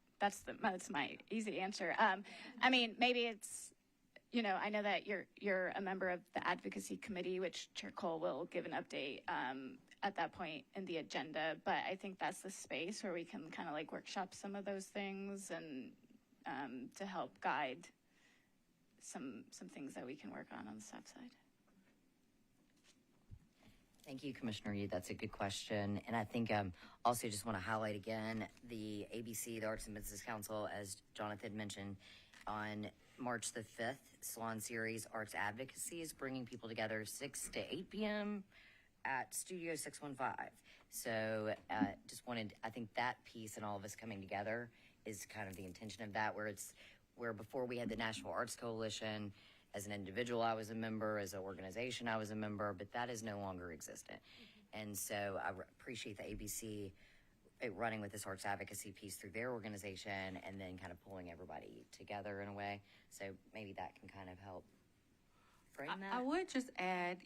That's my easy answer. I mean, maybe it's, I know that you're a member of the Advocacy Committee, which Chair Cole will give an update at that point in the agenda. But I think that's the space where we can kind of like workshop some of those things and to help guide some things that we can work on the staff side. Thank you, Commissioner Yu. That's a good question. And I think also just want to highlight again the ABC, the Arts and Business Council, as Jonathan mentioned, on March the 5th, Salon Series Arts Advocacy is bringing people together 6 to 8 p.m. at Studio 615. So I think that piece and all of us coming together is kind of the intention of that, where before we had the Nashville Arts Coalition. As an individual, I was a member. As an organization, I was a member, but that is no longer existent. And so I appreciate the ABC running with this arts advocacy piece through their organization and then kind of pulling everybody together in a way. So maybe that can kind of help frame that. I would just add,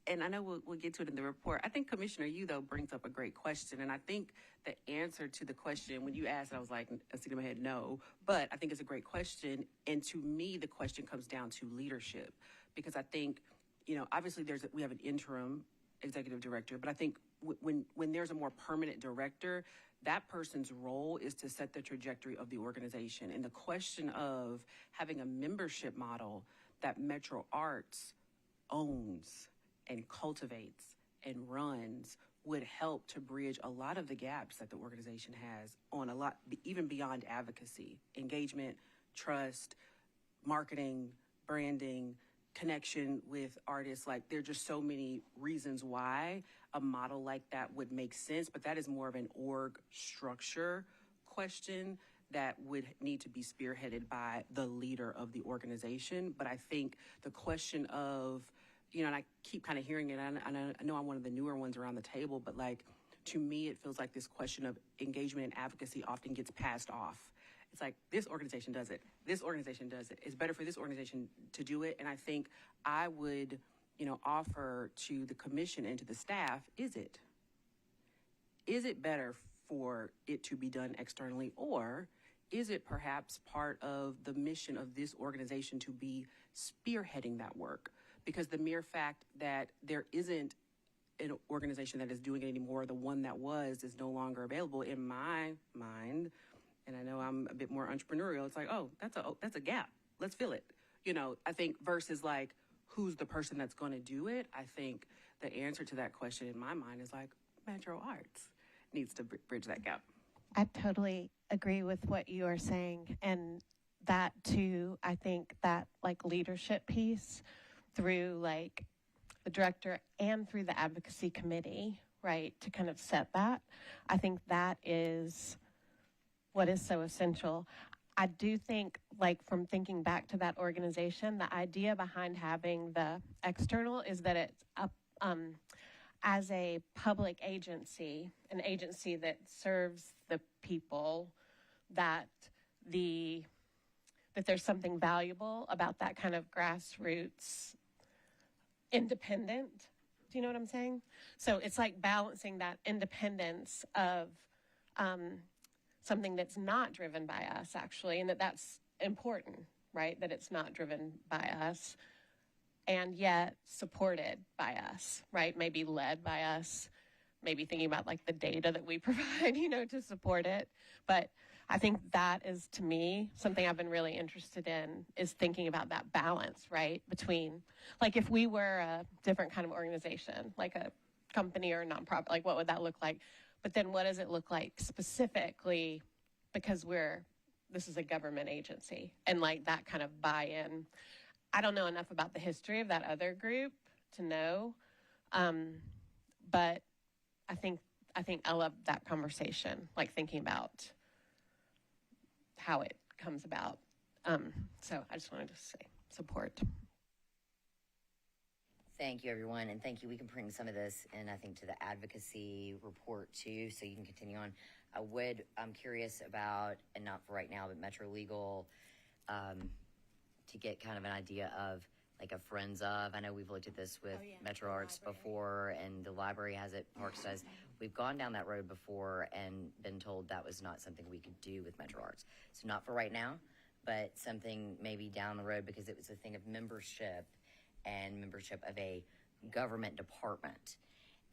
and I know we'll get to it in the report. I think Commissioner Yu, though, brings up a great question. And I think the answer to the question, when you asked, I was like, I was in my head, no. But I think it's a great question. And to me, the question comes down to leadership. Because I think, obviously we have an interim executive director. But I think when there's a more permanent director, that person's role is to set the trajectory of the organization. And the question of having a membership model that Metro Arts owns and cultivates and runs would help to bridge a lot of the gaps that the organization has on a lot, even beyond advocacy, engagement, trust, marketing, branding, connection with artists. Like, there are just so many reasons why a model like that would make sense, but that is more of an org structure question that would need to be spearheaded by the leader of the organization. But I think the question of, and I keep kind of hearing it, and I know I'm one of the newer ones around the table, but like, to me, it feels like this question of engagement and advocacy often gets passed off. It's like, this organization does it. This organization does it. It's better for this organization to do it. And I think I would, offer to the commission and to the staff, is it better for it to be done externally, or is it perhaps part of the mission of this organization to be spearheading that work? Because the mere fact that there isn't an organization that is doing it anymore, the one that was is no longer available, in my mind, and I know I'm a bit more entrepreneurial, it's like, oh, that's a gap. Let's fill it. I think versus like, who's the person that's going to do it? I think the answer to that question in my mind is like, Metro Arts needs to bridge that gap. I totally agree with what you are saying. And that too, I think that like leadership piece through like the director and through the advocacy committee, right, to kind of set that, I think that is what is so essential. I do think, like, from thinking back to that organization, the idea behind having the external is that it's as a public agency, an agency that serves the people, that there's something valuable about that kind of grassroots independent. Do you know what I'm saying? So it's like balancing that independence of something that's not driven by us, actually, and that's important, right? That it's not driven by us, and yet supported by us, right? Maybe led by us, maybe thinking about like the data that we provide, to support it. But I think that is, to me, something I've been really interested in, is thinking about that balance, right? Between, like, if we were a different kind of organization, like a company or a nonprofit, like what would that look like? But then what does it look like specifically, because this is a government agency, and like that kind of buy-in. I don't know enough about the history of that other group to know, but I think I love that conversation, like thinking about how it comes about. So I just wanted to say support. Thank you, everyone, and thank you. We can bring some of this in, I think, to the advocacy report, too, so you can continue on. I'm curious about, and not for right now, but Metro Legal, to get kind of an idea of, like, a friends of. I know we've looked at this with Metro Arts before, and the library has it, Parks does. We've gone down that road before and been told that was not something we could do with Metro Arts. So not for right now, but something maybe down the road, because it was a thing of membership and membership of a government department,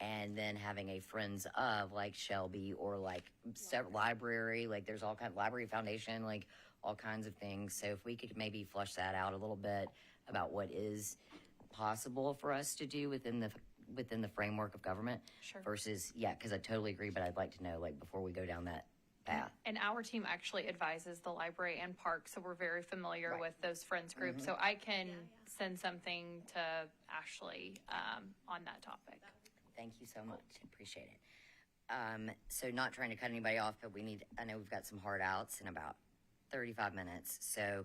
and then having a friends of, like Shelby, or like library, like there's all kinds of library foundation, like all kinds of things. So if we could maybe flush that out a little bit about what is possible for us to do within the framework of government. Sure. Versus, because I totally agree, but I'd like to know, like, before we go down that path. And our team actually advises the library and park, so we're very familiar with those friends groups. Mm-hmm. So I can send something to Ashley on that topic. Thank you so much. Appreciate it. So not trying to cut anybody off, but I know we've got some hard outs in about 35 minutes. So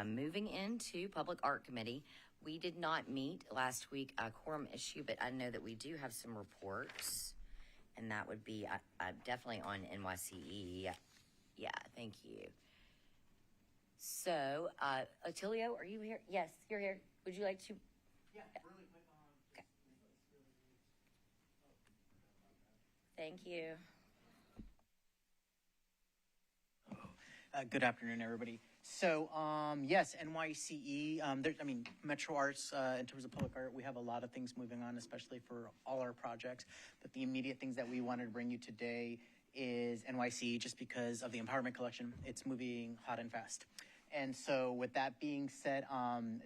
moving into Public Art Committee, we did not meet last week, a quorum issue, but I know that we do have some reports, and that would be definitely on NYCE. Yeah, thank you. So, Attilio, are you here? Yes, you're here. Would you like to? Yeah, really quick on. Okay. Thank you. Good afternoon, everybody. So, yes, NYCE, Metro Arts, in terms of public art, we have a lot of things moving on, especially for all our projects. But the immediate things that we wanted to bring you today is NYCE, just because of the Empowerment Collection. It's moving hot and fast. And so with that being said,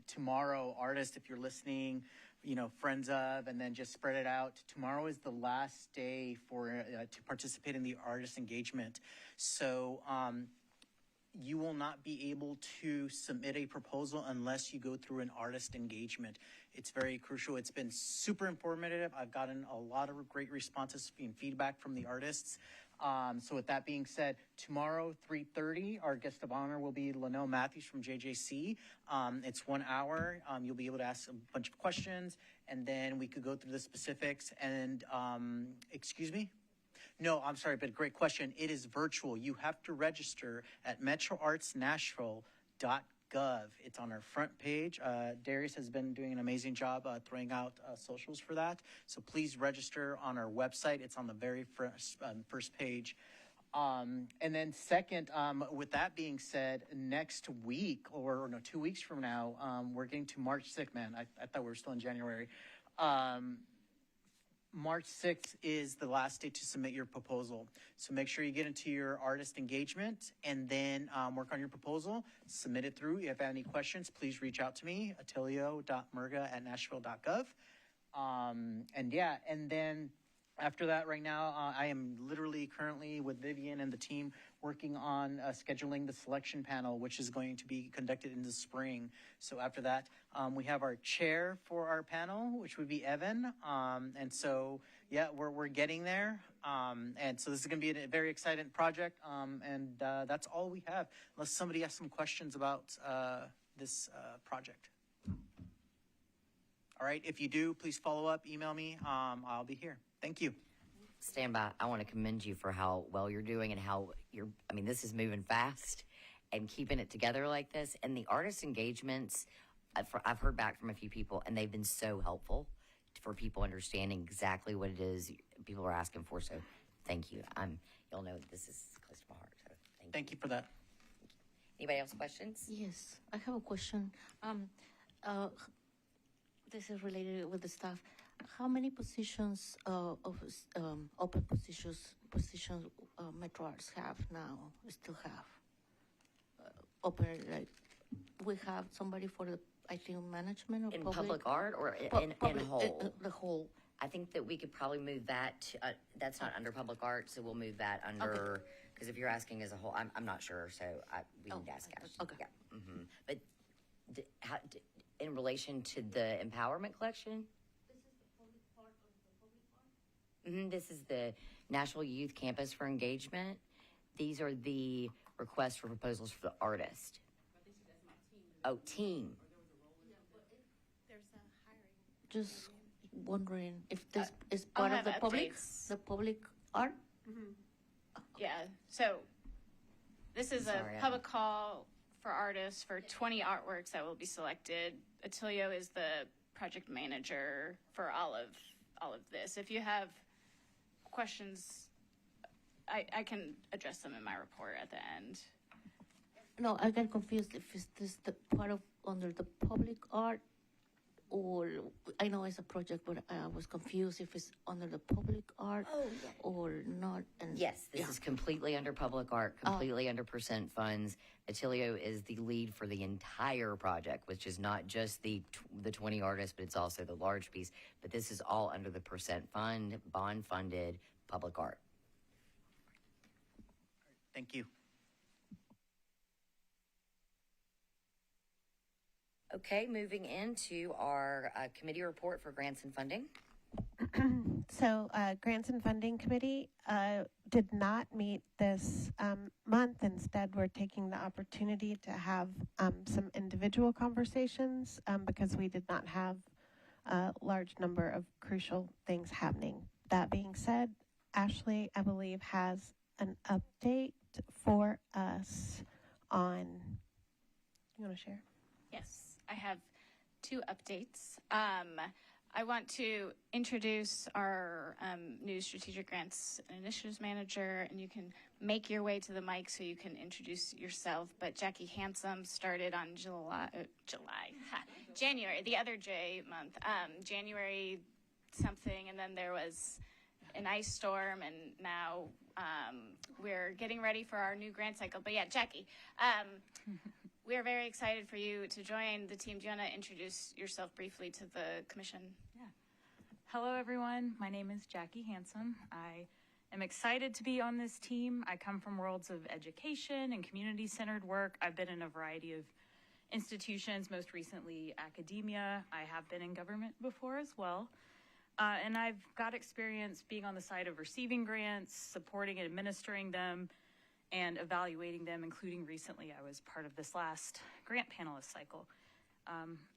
tomorrow, artists, if you're listening, friends of, and then just spread it out. Tomorrow is the last day to participate in the artist engagement. So, you will not be able to submit a proposal unless you go through an artist engagement. It's very crucial. It's been super informative. I've gotten a lot of great responses and feedback from the artists. So with that being said, tomorrow, 3:30, our guest of honor will be Lanelle Matthews from JJC. It's 1 hour. You'll be able to ask a bunch of questions, and then we could go through the specifics. And, excuse me? No, I'm sorry, but great question. It is virtual. You have to register at metroartsnashville.gov. It's on our front page. Darius has been doing an amazing job throwing out socials for that. So please register on our website. It's on the very first page. And then second, with that being said, next week, or no, 2 weeks from now, we're getting to March 6th, man. I thought we were still in January. March 6th is the last day to submit your proposal. So make sure you get into your artist engagement and then work on your proposal, submit it through. If you have any questions, please reach out to me, attilio.murga@nashville.gov. And yeah, and then after that, right now, I am literally currently with Vivian and the team working on scheduling the selection panel, which is going to be conducted in the spring. So after that, we have our chair for our panel, which would be Evan. And so, yeah, we're getting there. And so this is going to be a very exciting project. And that's all we have, unless somebody has some questions about this project. All right, if you do, please follow up, email me. I'll be here. Thank you. Stand by. I want to commend you for how well you're doing and how this is moving fast and keeping it together like this. And the artist engagements, I've heard back from a few people, and they've been so helpful for people understanding exactly what it is people are asking for. So thank you. You'll know this is close to my heart. So thank you for that. Anybody else questions? Yes, I have a question. This is related with the staff. How many positions open positions Metro Arts have now? Still have open, like we have somebody for the management or in public art or in whole? The whole. I think that we could probably move that. That's not under public art, so we'll move that under. Because if you're asking as a whole, I'm not sure. So we need to ask Ash. Okay. Yeah. But in relation to the empowerment collection. This is the Nashville Youth Campus for Engagement. These are the requests for proposals for the artist. Oh, team. There's a hiring. Just wondering if this is part of the public art. Yeah. So this is a public call for artists for 20 artworks that will be selected. Attilio is the project manager for all of this. If you have questions, I can address them in my report at the end. No, I got confused if it's this the part of under the public art, or I know it's a project, but I was confused if it's under the public art or not. And yes, this is completely under public art, completely under percent funds. Attilio is the lead for the entire project, which is not just the 20 artists, but it's also the large piece. But this is all under the percent fund, bond funded public art. Thank you. Okay, moving into our committee report for grants and funding. So Grants and Funding Committee did not meet this month. Instead, we're taking the opportunity to have some individual conversations because we did not have a large number of crucial things happening. That being said, Ashley, I believe, has an update for us on, you want to share? Yes, I have two updates. I want to introduce our new Strategic Grants and Initiatives Manager, and you can make your way to the mic so you can introduce yourself. But Jackie Handsome started on January, the other J month, January something, and then there was an ice storm, and now we're getting ready for our new grant cycle. But yeah, Jackie, we are very excited for you to join the team. Do you want to introduce yourself briefly to the commission? Yeah. Hello, everyone. My name is Jackie Handsome. I am excited to be on this team. I come from worlds of education and community-centered work. I've been in a variety of institutions, most recently academia. I have been in government before as well. And I've got experience being on the side of receiving grants, supporting and administering them, and evaluating them, including recently I was part of this last grant panelist cycle.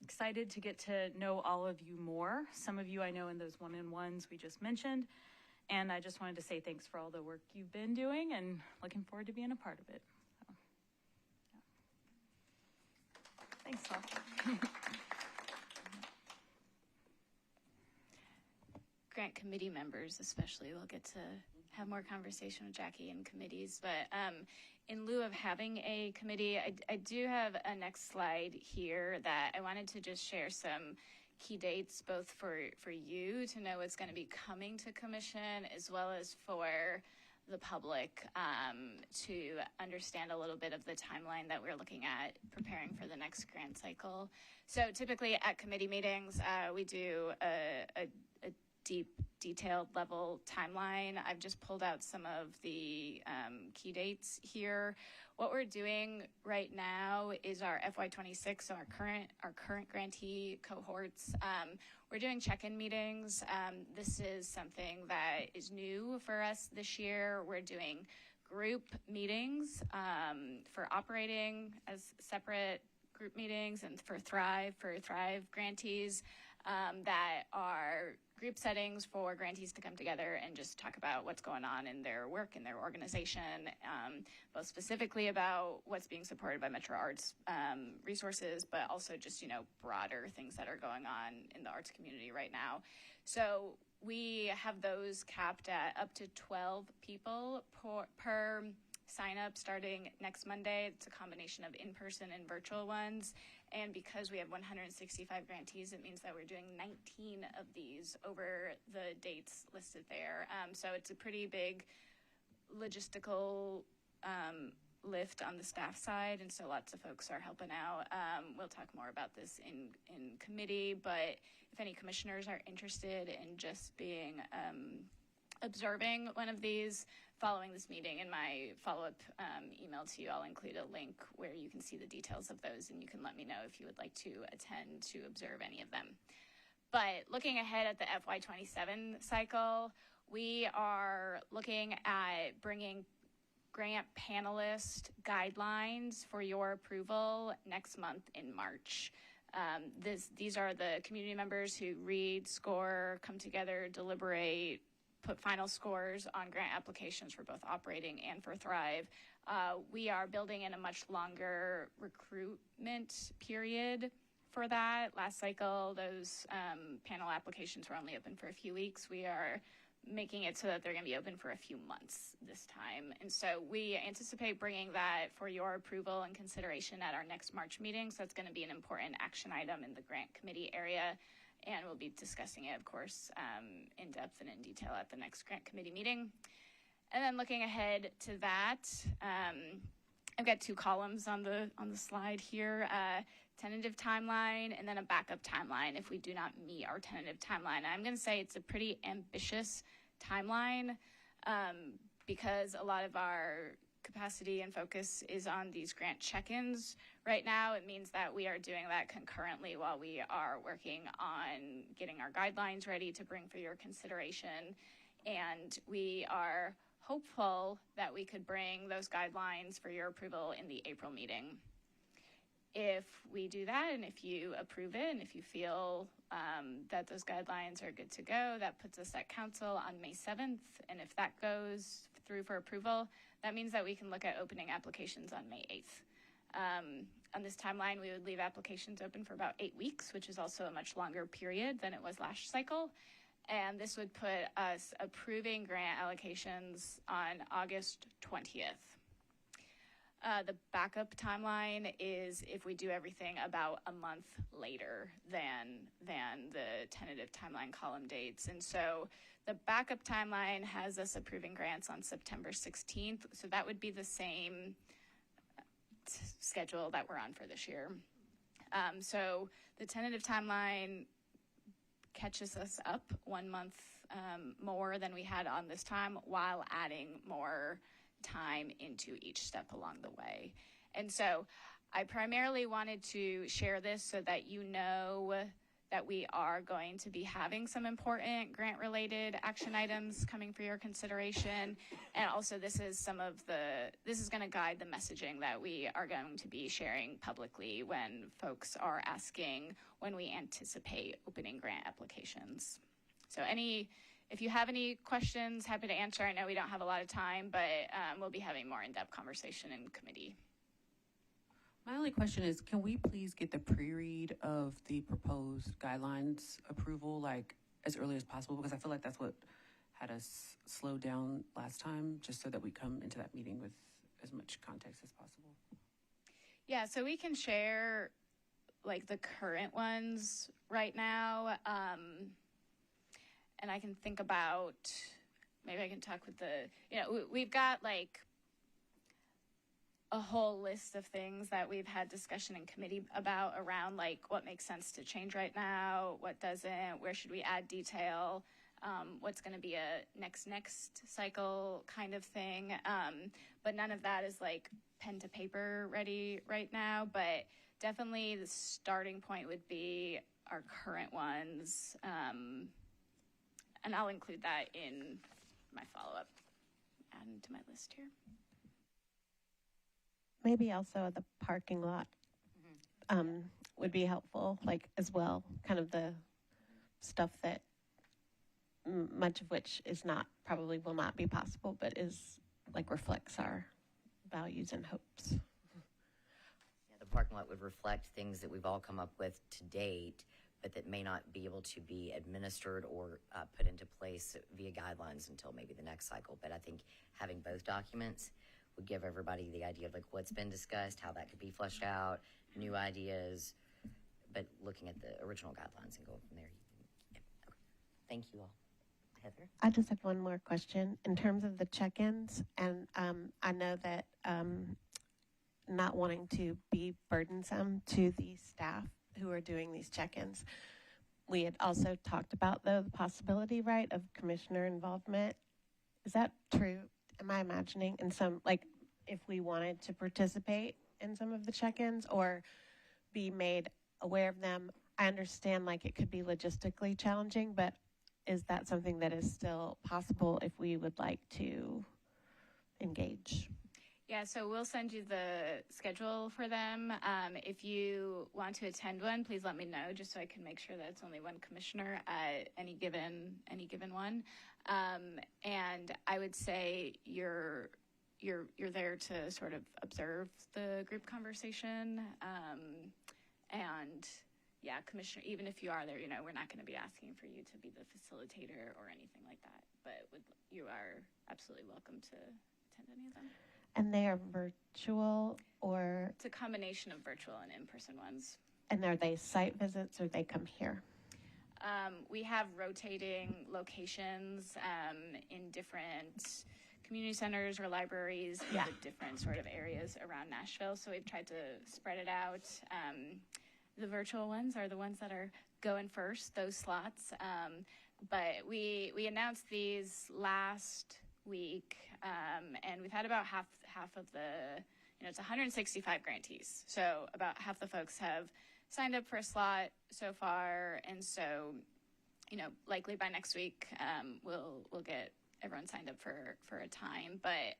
Excited to get to know all of you more. Some of you I know in those one-on-ones we just mentioned. And I just wanted to say thanks for all the work you've been doing and looking forward to being a part of it. So, yeah. Thanks, all. Grant committee members especially will get to have more conversation with Jackie in committees. But in lieu of having a committee, I do have a next slide here that I wanted to just share some key dates, both for you to know what's going to be coming to commission, as well as for the public to understand a little bit of the timeline that we're looking at preparing for the next grant cycle. So typically at committee meetings, we do a deep, detailed level timeline. I've just pulled out some of the key dates here. What we're doing right now is our FY26, so our current grantee cohorts. We're doing check-in meetings. This is something that is new for us this year. We're doing group meetings for operating as separate group meetings, and for Thrive grantees that are group settings for grantees to come together and just talk about what's going on in their work, in their organization, both specifically about what's being supported by Metro Arts resources, but also just, broader things that are going on in the arts community right now. So we have those capped at up to 12 people per sign up starting next Monday. It's a combination of in-person and virtual ones. And because we have 165 grantees, it means that we're doing 19 of these over the dates listed there. So it's a pretty big logistical lift on the staff side, and so lots of folks are helping out. We'll talk more about this in committee, but if any commissioners are interested in just being observing one of these following this meeting, in my follow-up email to you, I'll include a link where you can see the details of those, and you can let me know if you would like to attend to observe any of them. But looking ahead at the FY27 cycle, we are looking at bringing grant panelist guidelines for your approval next month in March. These are the community members who read, score, come together, deliberate, put final scores on grant applications for both operating and for Thrive. We are building in a much longer recruitment period for that. Last cycle, those panel applications were only open for a few weeks. We are making it so that they're going to be open for a few months this time. And so we anticipate bringing that for your approval and consideration at our next March meeting. So it's going to be an important action item in the grant committee area. And we'll be discussing it, of course, in depth and in detail at the next grant committee meeting. And then looking ahead to that, I've got two columns on the slide here, tentative timeline and then a backup timeline if we do not meet our tentative timeline. I'm going to say it's a pretty ambitious timeline because a lot of our capacity and focus is on these grant check-ins right now. It means that we are doing that concurrently while we are working on getting our guidelines ready to bring for your consideration. And we are hopeful that we could bring those guidelines for your approval in the April meeting. If we do that, and if you approve it, and if you feel that those guidelines are good to go, that puts us at council on May 7th. And if that goes through for approval, that means that we can look at opening applications on May 8th. On this timeline, we would leave applications open for about 8 weeks, which is also a much longer period than it was last cycle. And this would put us approving grant allocations on August 20th. The backup timeline is if we do everything about a month later than the tentative timeline column dates. And so the backup timeline has us approving grants on September 16th. So that would be the same schedule that we're on for this year. So the tentative timeline catches us up 1 month more than we had on this time, while adding more time into each step along the way. And so I primarily wanted to share this so that you know that we are going to be having some important grant-related action items coming for your consideration. And also this is going to guide the messaging that we are going to be sharing publicly when folks are asking when we anticipate opening grant applications. So if you have any questions, happy to answer. I know we don't have a lot of time, but we'll be having more in-depth conversation in committee. My only question is, can we please get the pre-read of the proposed guidelines approval, like, as early as possible? Because I feel like that's what had us slow down last time, just so that we come into that meeting with as much context as possible. Yeah, so we can share, like, the current ones right now. And I can think about, maybe I can talk with we've got, like, a whole list of things that we've had discussion in committee about around, like, what makes sense to change right now, what doesn't, where should we add detail, what's going to be a next cycle kind of thing. But none of that is, like, pen to paper ready right now. But definitely the starting point would be our current ones. And I'll include that in my follow-up, add to my list here. Maybe also the parking lot would be helpful, like, as well, kind of the stuff that much of which probably will not be possible, but is, like, reflects our values and hopes. Yeah, the parking lot would reflect things that we've all come up with to date, but that may not be able to be administered or put into place via guidelines until maybe the next cycle. But I think having both documents would give everybody the idea of, like, what's been discussed, how that could be fleshed out, new ideas, but looking at the original guidelines and going from there. Yeah. Okay. Thank you all. Heather? I just have one more question. In terms of the check-ins, and I know that not wanting to be burdensome to the staff who are doing these check-ins, we had also talked about, though, the possibility, right, of commissioner involvement. Is that true? Am I imagining in some, like, if we wanted to participate in some of the check-ins or be made aware of them? I understand, like, it could be logistically challenging, but is that something that is still possible if we would like to engage? Yeah, so we'll send you the schedule for them. If you want to attend one, please let me know, just so I can make sure that it's only one commissioner at any given one. And I would say you're there to sort of observe the group conversation. And yeah, commissioner, even if you are there, we're not going to be asking for you to be the facilitator or anything like that. But you are absolutely welcome to attend any of them. And they are virtual, or? It's a combination of virtual and in-person ones. And are they site visits, or they come here? We have rotating locations in different community centers or libraries in the different sort of areas around Nashville. So we've tried to spread it out. The virtual ones are the ones that are going first, those slots. But we announced these last week, and we've had about half of the, it's 165 grantees. So about half the folks have signed up for a slot so far, and so, likely by next week, we'll get everyone signed up for a time. But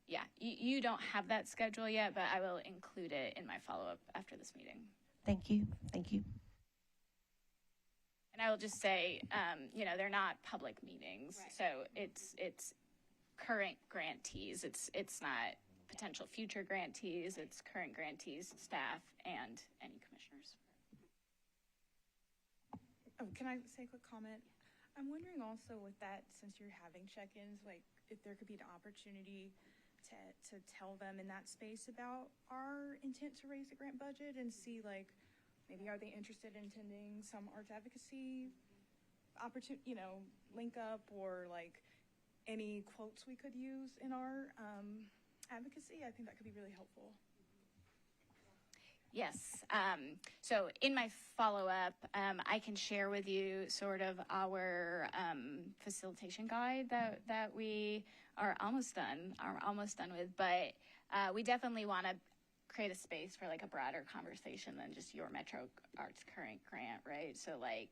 yeah, you don't have that schedule yet, but I will include it in my follow-up after this meeting. Thank you. And I will just say, they're not public meetings, right. So it's current grantees. It's not potential future grantees. It's current grantees, staff, and any commissioners. Oh, can I say a quick comment? I'm wondering also with that, since you're having check-ins, like if there could be an opportunity to tell them in that space about our intent to raise the grant budget and see, like, maybe are they interested in attending some arts advocacy opportunity, link up, or like any quotes we could use in our advocacy? I think that could be really helpful. Yes. So in my follow-up, I can share with you sort of our facilitation guide that we are almost done with, but we definitely want to create a space for like a broader conversation than just your Metro Arts current grant, right? So like,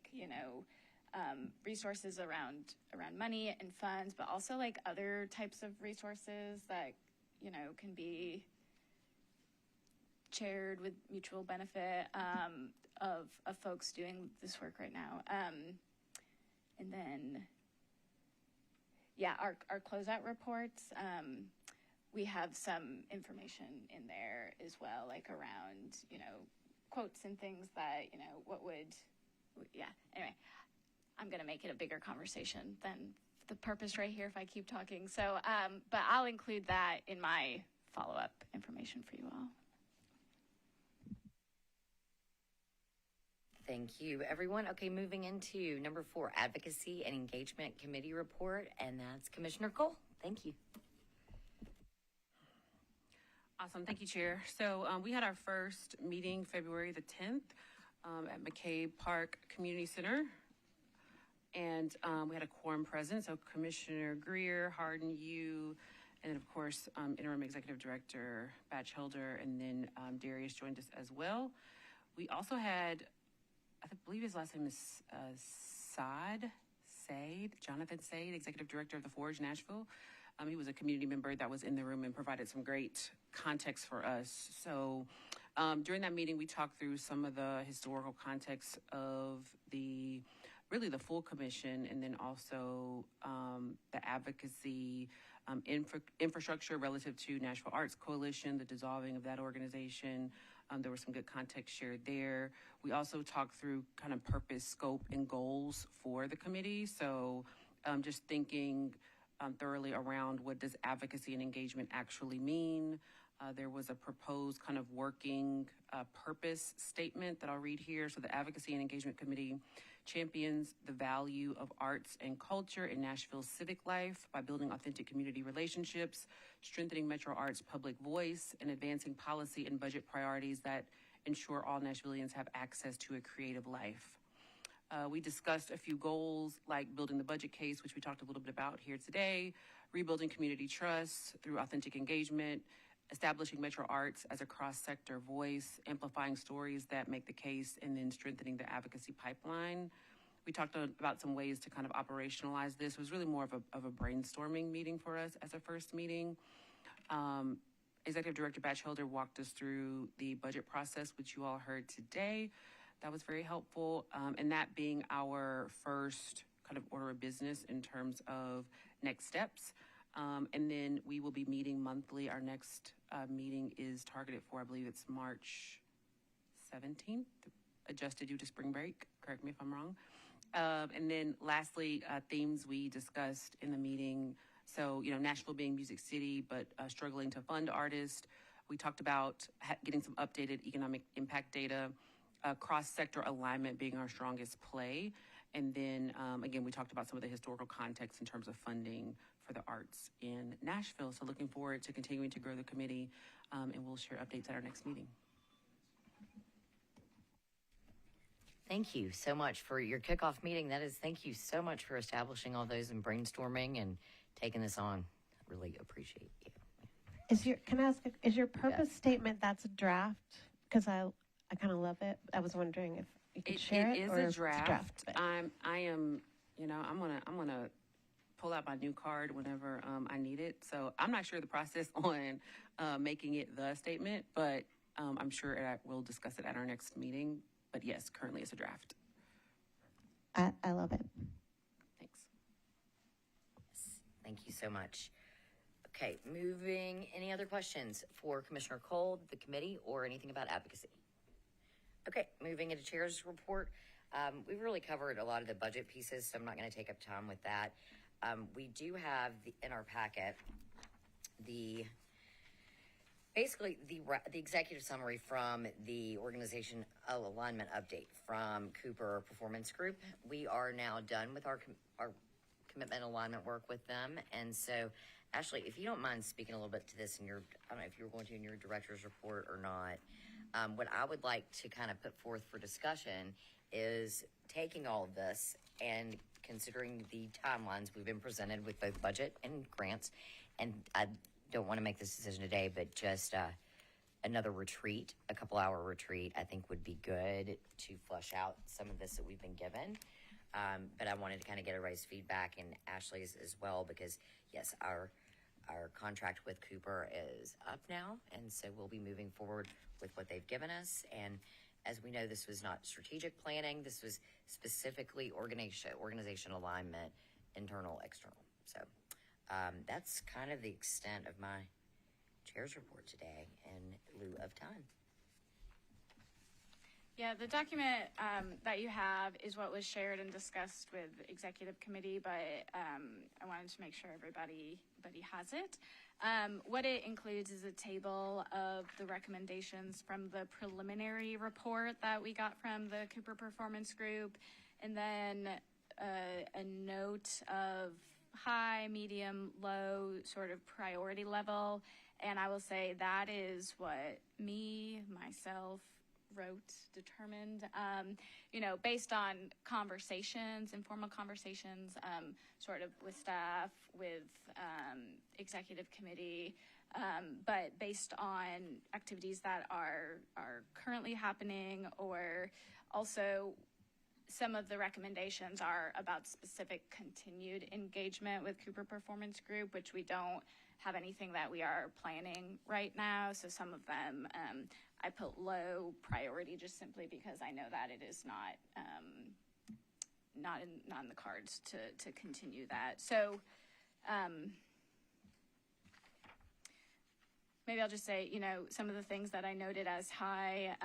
resources around money and funds, but also like other types of resources that, can be shared with mutual benefit of folks doing this work right now. And then, our closeout reports, we have some information in there as well, like around, quotes and things that, anyway, I'm going to make it a bigger conversation than the purpose right here if I keep talking. So, but I'll include that in my follow-up information for you all. Thank you, everyone. Okay, moving into number 4, Advocacy and Engagement Committee Report, and that's Commissioner Cole. Thank you. Awesome. Thank you, Chair. So we had our first meeting February the 10th at McCabe Park Community Center. And we had a quorum present. So Commissioner Greer, Harden, you, and then of course, Interim Executive Director Batchelder, and then Darius joined us as well. We also had, I believe his last name is Jonathan Said, Executive Director of the Forge, Nashville. He was a community member that was in the room and provided some great context for us. So during that meeting, we talked through some of the historical context of the full commission, and then also the advocacy infrastructure relative to Nashville Arts Coalition, the dissolving of that organization. There was some good context shared there. We also talked through kind of purpose, scope, and goals for the committee. So just thinking thoroughly around what does advocacy and engagement actually mean. There was a proposed kind of working purpose statement that I'll read here. So the Advocacy and Engagement Committee champions the value of arts and culture in Nashville's civic life by building authentic community relationships, strengthening Metro Arts' public voice, and advancing policy and budget priorities that ensure all Nashvillians have access to a creative life. We discussed a few goals like building the budget case, which we talked a little bit about here today, rebuilding community trust through authentic engagement, establishing Metro Arts as a cross-sector voice, amplifying stories that make the case, and then strengthening the advocacy pipeline. We talked about some ways to kind of operationalize this. It was really more of a brainstorming meeting for us as a first meeting. Executive Director Batchelder walked us through the budget process, which you all heard today. That was very helpful. And that being our first kind of order of business in terms of next steps. And then we will be meeting monthly. Our next meeting is targeted for, I believe it's March 17th, adjusted due to spring break. Correct me if I'm wrong. And then lastly, themes we discussed in the meeting. So, Nashville being Music City, but struggling to fund artists. We talked about getting some updated economic impact data, cross-sector alignment being our strongest play. And then, again, we talked about some of the historical context in terms of funding for the arts in Nashville. So looking forward to continuing to grow the committee, and we'll share updates at our next meeting. Thank you so much for your kickoff meeting. Thank you so much for establishing all those and brainstorming and taking this on. I really appreciate you. Can I ask, is your purpose statement, that's a draft? Because I kind of love it. I was wondering if you could share it. It is a draft. I'm gonna pull out my new card whenever I need it. So I'm not sure the process on making it the statement, but I'm sure we'll discuss it at our next meeting. But yes, currently it's a draft. I love it. Thanks. Thank you so much. Okay, moving. Any other questions for Commissioner Cole, the committee, or anything about advocacy? Okay, moving into Chair's report. We've really covered a lot of the budget pieces, so I'm not going to take up time with that. We do have in our packet the executive summary from the organization alignment update from Cooper Performance Group. We are now done with our commitment alignment work with them, and so Ashley, if you don't mind speaking a little bit to this I don't know if you were going to in your director's report or not. What I would like to kind of put forth for discussion is taking all of this and considering the timelines we've been presented with both budget and grants. And I don't want to make this decision today, but just another retreat, a couple-hour retreat, I think would be good to flush out some of this that we've been given. But I wanted to kind of get everybody's feedback and Ashley's as well, because yes, our contract with Cooper is up now, and so we'll be moving forward with what they've given us. And as we know, this was not strategic planning. This was specifically organization alignment, internal, external. So that's kind of the extent of my chair's report today in lieu of time. Yeah, the document that you have is what was shared and discussed with executive committee, but I wanted to make sure everybody has it. What it includes is a table of the recommendations from the preliminary report that we got from the Cooper Performance Group, and then a note of high, medium, low sort of priority level. And I will say that is what myself, wrote, determined, based on conversations, informal conversations, sort of with staff, with executive committee, but based on activities that are currently happening, or also some of the recommendations are about specific continued engagement with Cooper Performance Group, which we don't have anything that we are planning right now. So some of them I put low priority just simply because I know that it is not in the cards to continue that. So maybe I'll just say, some of the things that I noted as high,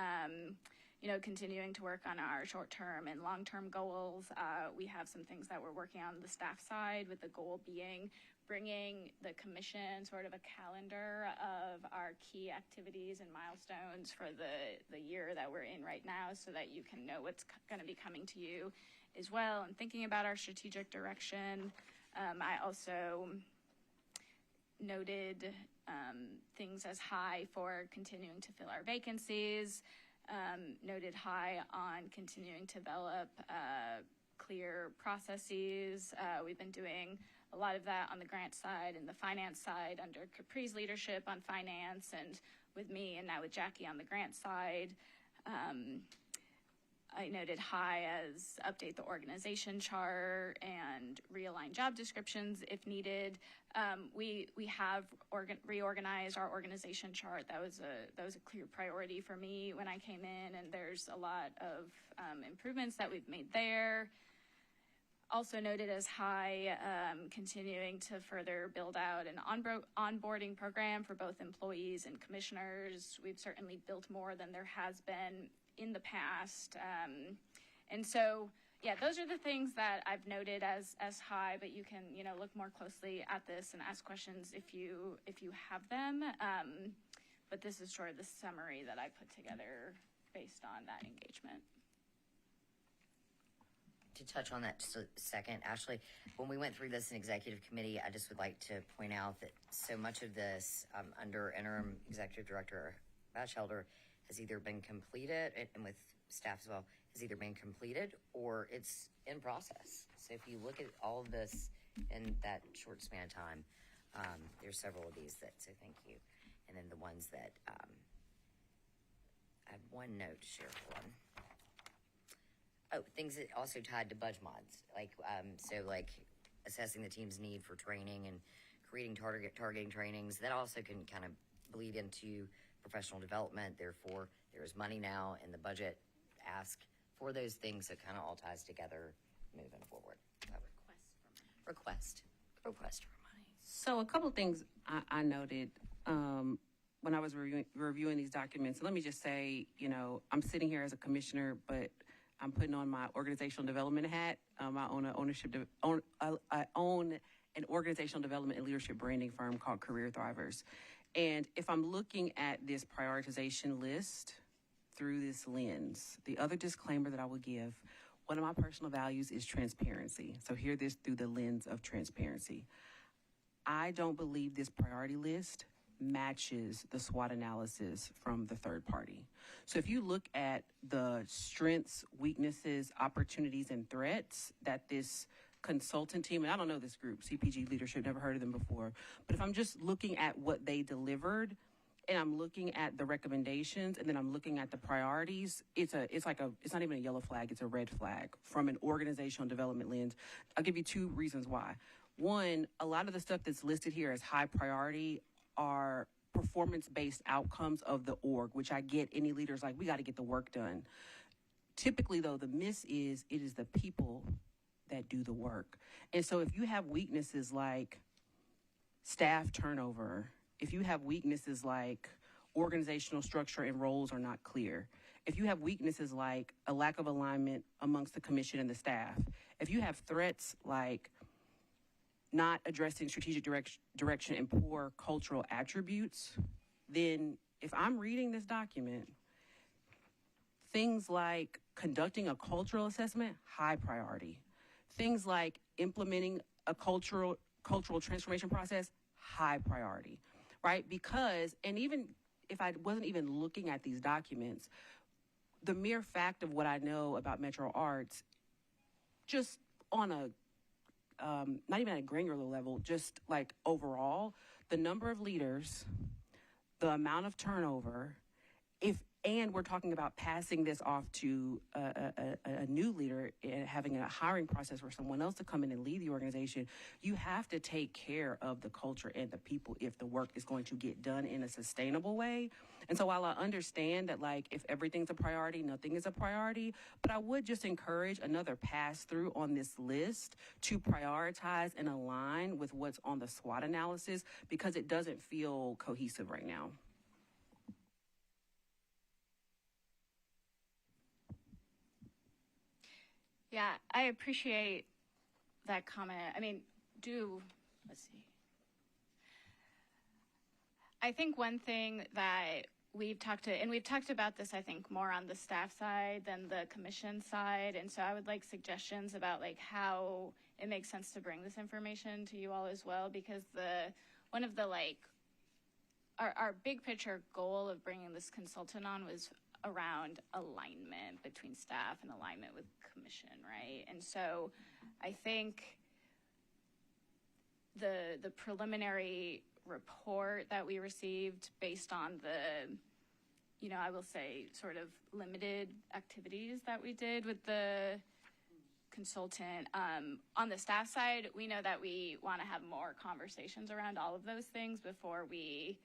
continuing to work on our short-term and long-term goals. We have some things that we're working on the staff side, with the goal being bringing the commission sort of a calendar of our key activities and milestones for the year that we're in right now, so that you can know what's going to be coming to you as well, and thinking about our strategic direction. I also noted things as high for continuing to fill our vacancies, noted high on continuing to develop clear processes. We've been doing a lot of that on the grant side and the finance side under Capri's leadership on finance, and with me, and now with Jackie on the grant side. I noted high as update the organization chart and realign job descriptions if needed. We have reorganized our organization chart. That was a clear priority for me when I came in, and there's a lot of improvements that we've made there. Also noted as high, continuing to further build out an onboarding program for both employees and commissioners. We've certainly built more than there has been in the past. And so, yeah, those are the things that I've noted as high, but you can, look more closely at this and ask questions if you have them. But this is sort of the summary that I put together based on that engagement. To touch on that just a second, Ashley, when we went through this in executive committee, I just would like to point out that so much of this under interim executive director Batchelder has either been completed, and with staff as well, has either been completed or it's in process. So if you look at all of this in that short span of time, there's several of these so thank you. And then the ones that, I have one note to share for one. Oh, things that also tied to budge mods, like assessing the team's need for training and creating targeting trainings. That also can kind of bleed into professional development. Therefore, there is money now in the budget ask for those things that kind of all ties together moving forward. Request for money. So a couple of things I noted when I was reviewing these documents. Let me just say, I'm sitting here as a commissioner, but I'm putting on my organizational development hat. I own an organizational development and leadership branding firm called Career Thrivers. And if I'm looking at this prioritization list through this lens, the other disclaimer that I will give, one of my personal values is transparency. So hear this through the lens of transparency. I don't believe this priority list matches the SWOT analysis from the third party. So if you look at the strengths, weaknesses, opportunities, and threats that this consultant team, and I don't know this group, CPG leadership, never heard of them before, but if I'm just looking at what they delivered and I'm looking at the recommendations and then I'm looking at the priorities, it's not even a yellow flag, it's a red flag from an organizational development lens. I'll give you two reasons why. One, a lot of the stuff that's listed here as high priority are performance-based outcomes of the org, which I get any leaders like, we got to get the work done. Typically, though, the miss is it is the people that do the work. And so if you have weaknesses like staff turnover, if you have weaknesses like organizational structure and roles are not clear, if you have weaknesses like a lack of alignment amongst the commission and the staff, if you have threats like not addressing strategic direction and poor cultural attributes, then if I'm reading this document, things like conducting a cultural assessment, high priority. Things like implementing a cultural transformation process, high priority, right? Because, and even if I wasn't even looking at these documents, the mere fact of what I know about Metro Arts, just on a not even at a granular level, just like overall, the number of leaders, the amount of turnover, and we're talking about passing this off to a new leader and having a hiring process for someone else to come in and lead the organization, you have to take care of the culture and the people if the work is going to get done in a sustainable way. And so while I understand that, like, if everything's a priority, nothing is a priority, but I would just encourage another pass through on this list to prioritize and align with what's on the SWOT analysis, because it doesn't feel cohesive right now. Yeah, I appreciate that comment. I mean, let's see. I think one thing that we've talked about this, I think, more on the staff side than the commission side. And so I would like suggestions about like how it makes sense to bring this information to you all as well, because one of the like, our big picture goal of bringing this consultant on was around alignment between staff and alignment with commission, right? And so I think the preliminary report that we received based on the, I will say sort of limited activities that we did with the consultant, on the staff side, we know that we want to have more conversations around all of those things before we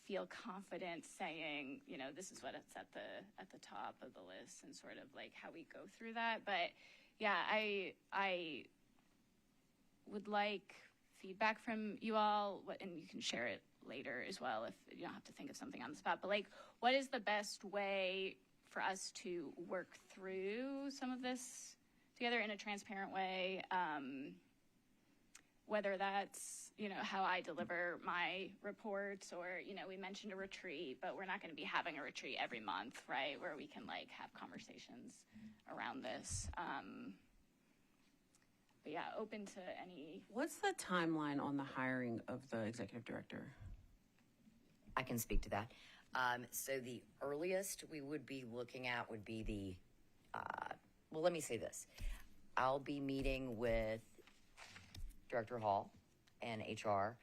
feel confident saying, this is what it's at the top of the list and sort of like how we go through that. But yeah, I would like feedback from you all, and you can share it later as well if you don't have to think of something on the spot. But like, what is the best way for us to work through some of this together in a transparent way? Whether that's, how I deliver my reports, or, we mentioned a retreat, but we're not going to be having a retreat every month, right? Where we can like have conversations around this. But yeah, open to any. What's the timeline on the hiring of the executive director? I can speak to that. So the earliest we would be looking at would be well, let me say this. I'll be meeting with Director Hall and HR,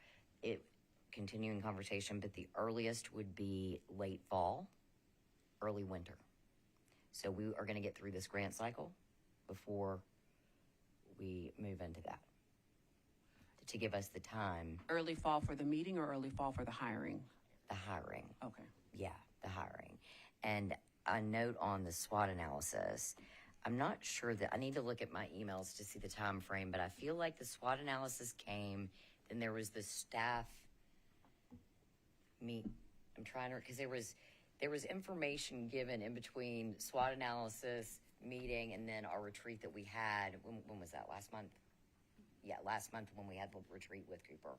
continuing conversation, but the earliest would be late fall, early winter. So we are going to get through this grant cycle before we move into that, to give us the time. Early fall for the meeting or early fall for the hiring? The hiring. Okay. Yeah, the hiring. And a note on the SWOT analysis. I'm not sure that I need to look at my emails to see the time frame, but I feel like the SWOT analysis came, then there was the staff meet. I'm trying to, because there was information given in between SWOT analysis meeting and then our retreat that we had. When was that? Last month? Yeah, last month when we had the retreat with Cooper.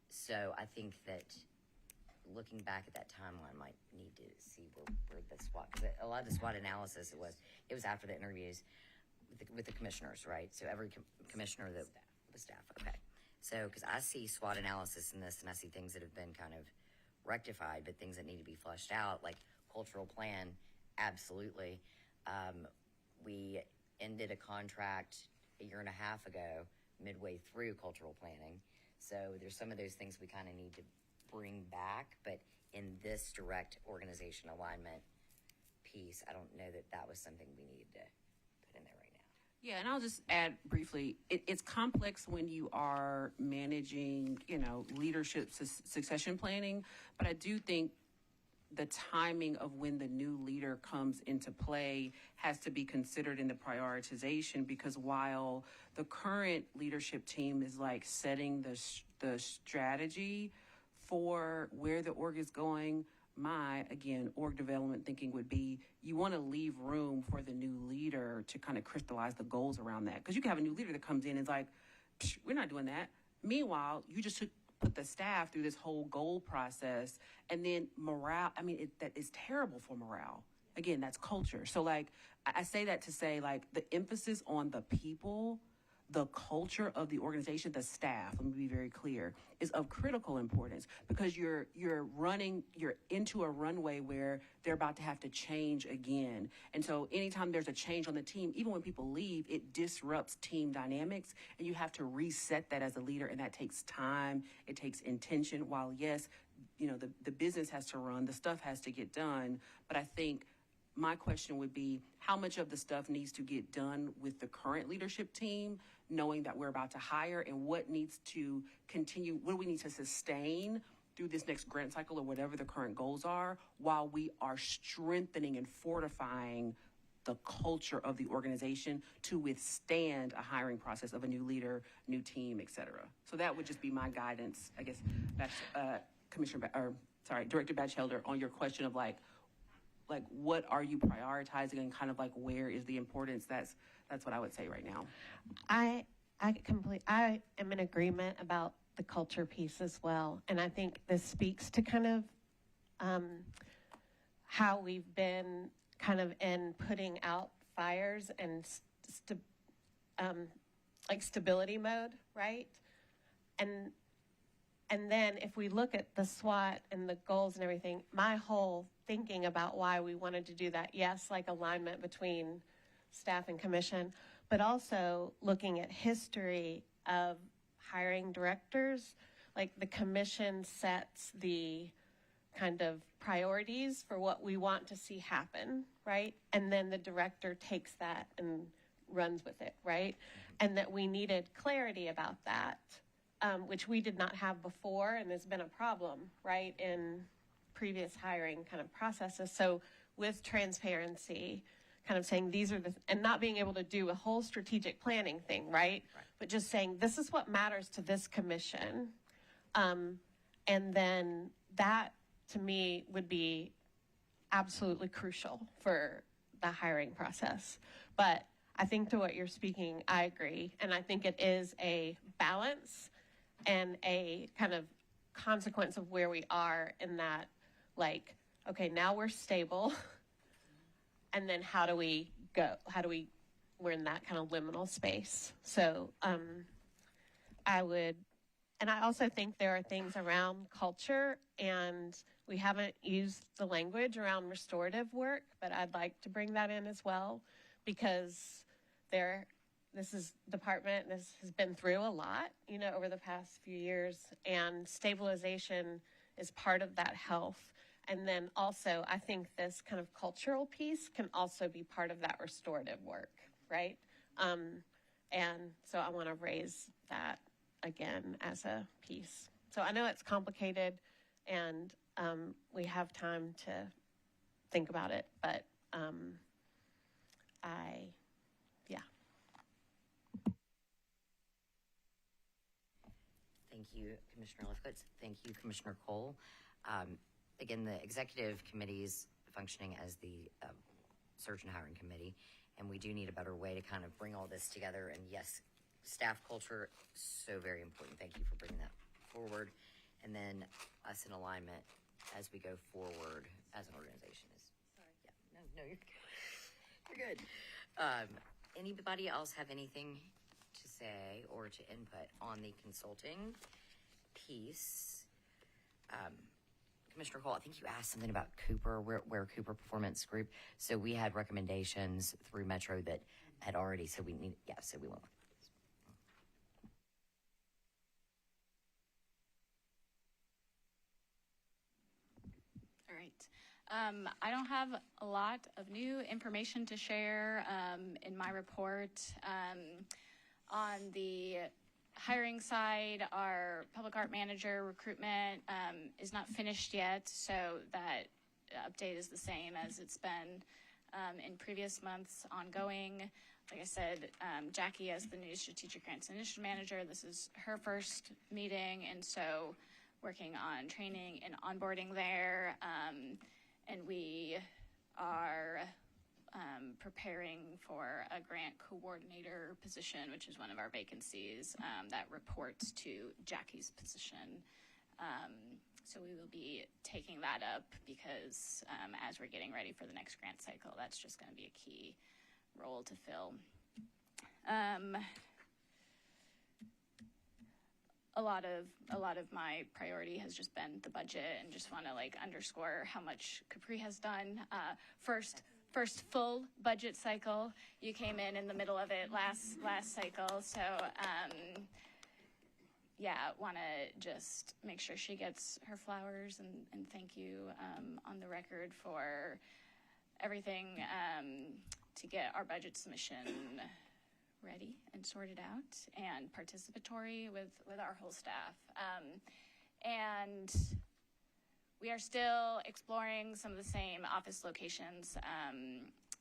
So I think that looking back at that timeline, might need to see where the SWOT, because a lot of the SWOT analysis, it was after the interviews with the commissioners, right? So every commissioner that was staff. Okay. So, because I see SWOT analysis in this, and I see things that have been kind of rectified, but things that need to be fleshed out, like cultural plan, absolutely. We ended a contract a year and a half ago, midway through cultural planning. So there's some of those things we kind of need to bring back, but in this direct organization alignment piece, I don't know that that was something we needed to put in there right now. Yeah, and I'll just add briefly, it's complex when you are managing, leadership succession planning, but I do think the timing of when the new leader comes into play has to be considered in the prioritization, because while the current leadership team is like setting the strategy for where the org is going, my, again, org development thinking would be you want to leave room for the new leader to kind of crystallize the goals around that. Because you can have a new leader that comes in and is like, we're not doing that. Meanwhile, you just put the staff through this whole goal process, and then morale, that is terrible for morale. Again, that's culture. So like, I say that to say like the emphasis on the people, the culture of the organization, the staff, let me be very clear, is of critical importance, because you're into a runway where they're about to have to change again. And so anytime there's a change on the team, even when people leave, it disrupts team dynamics, and you have to reset that as a leader, and that takes time, it takes intention. While yes, the business has to run, the stuff has to get done, but I think my question would be, how much of the stuff needs to get done with the current leadership team, knowing that we're about to hire, and what needs to continue, what do we need to sustain through this next grant cycle or whatever the current goals are, while we are strengthening and fortifying the culture of the organization to withstand a hiring process of a new leader, new team, et cetera. So that would just be my guidance, I guess, Director Batchelder, on your question of like what are you prioritizing, and kind of like where is the importance? That's what I would say right now. I am in agreement about the culture piece as well, and I think this speaks to kind of how we've been kind of in putting out fires and stability mode, right? And then if we look at the SWOT and the goals and everything, my whole thinking about why we wanted to do that, yes, like alignment between staff and commission, but also looking at history of hiring directors, like the commission sets the kind of priorities for what we want to see happen, right? And then the director takes that and runs with it, right? And that we needed clarity about that, which we did not have before, and has been a problem, right, in previous hiring kind of processes. So with transparency, kind of saying these are and not being able to do a whole strategic planning thing, right? But just saying this is what matters to this commission. And then that, to me, would be absolutely crucial for the hiring process. But I think to what you're speaking, I agree. And I think it is a balance and a kind of consequence of where we are in that, like, okay, now we're stable. And then how do we go? We're in that kind of liminal space. So I also think there are things around culture, and we haven't used the language around restorative work, but I'd like to bring that in as well, because this department has been through a lot, over the past few years, and stabilization is part of that health. And then also, I think this kind of cultural piece can also be part of that restorative work, right? And so I want to raise that again as a piece. So I know it's complicated, and we have time to think about it, but Thank you, Commissioner Lifkowitz. Thank you, Commissioner Cole. Again, the executive committee is functioning as the search and hiring committee, and we do need a better way to kind of bring all this together. And yes, staff culture, so very important. Thank you for bringing that forward. And then us in alignment as we go forward as an organization is, you're good. You're good. Anybody else have anything to say or to input on the consulting piece. Commissioner Cole, I think you asked something about Cooper, where Cooper Performance Group. So we had recommendations through Metro that had already, so we need, yeah, so we won't. All right. I don't have a lot of new information to share in my report. On the hiring side, our public art manager recruitment is not finished yet, so that update is the same as it's been in previous months, ongoing. Like I said, Jackie, as the new Strategic Grants Initiative Manager, this is her first meeting, and so working on training and onboarding there. And we are preparing for a grant coordinator position, which is one of our vacancies that reports to Jackie's position. So we will be taking that up because as we're getting ready for the next grant cycle, that's just going to be a key role to fill. A lot of my priority has just been the budget, and just want to underscore how much Capri has done. First full budget cycle. You came in the middle of it last cycle, so want to just make sure she gets her flowers and thank you on the record for everything to get our budget submission ready and sorted out and participatory with our whole staff. And we are still exploring some of the same office locations,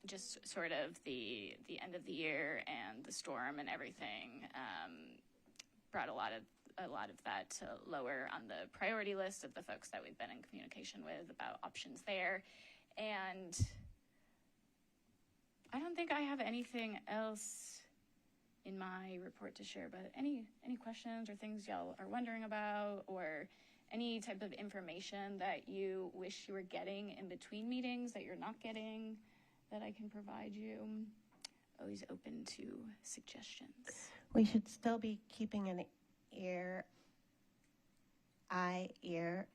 just sort of the end of the year and the storm and everything brought a lot of that to lower on the priority list of the folks that we've been in communication with about options there. And I don't think I have anything else in my report to share, but any questions or things y'all are wondering about, or any type of information that you wish you were getting in between meetings that you're not getting that I can provide you, always open to suggestions. We should still be keeping an ear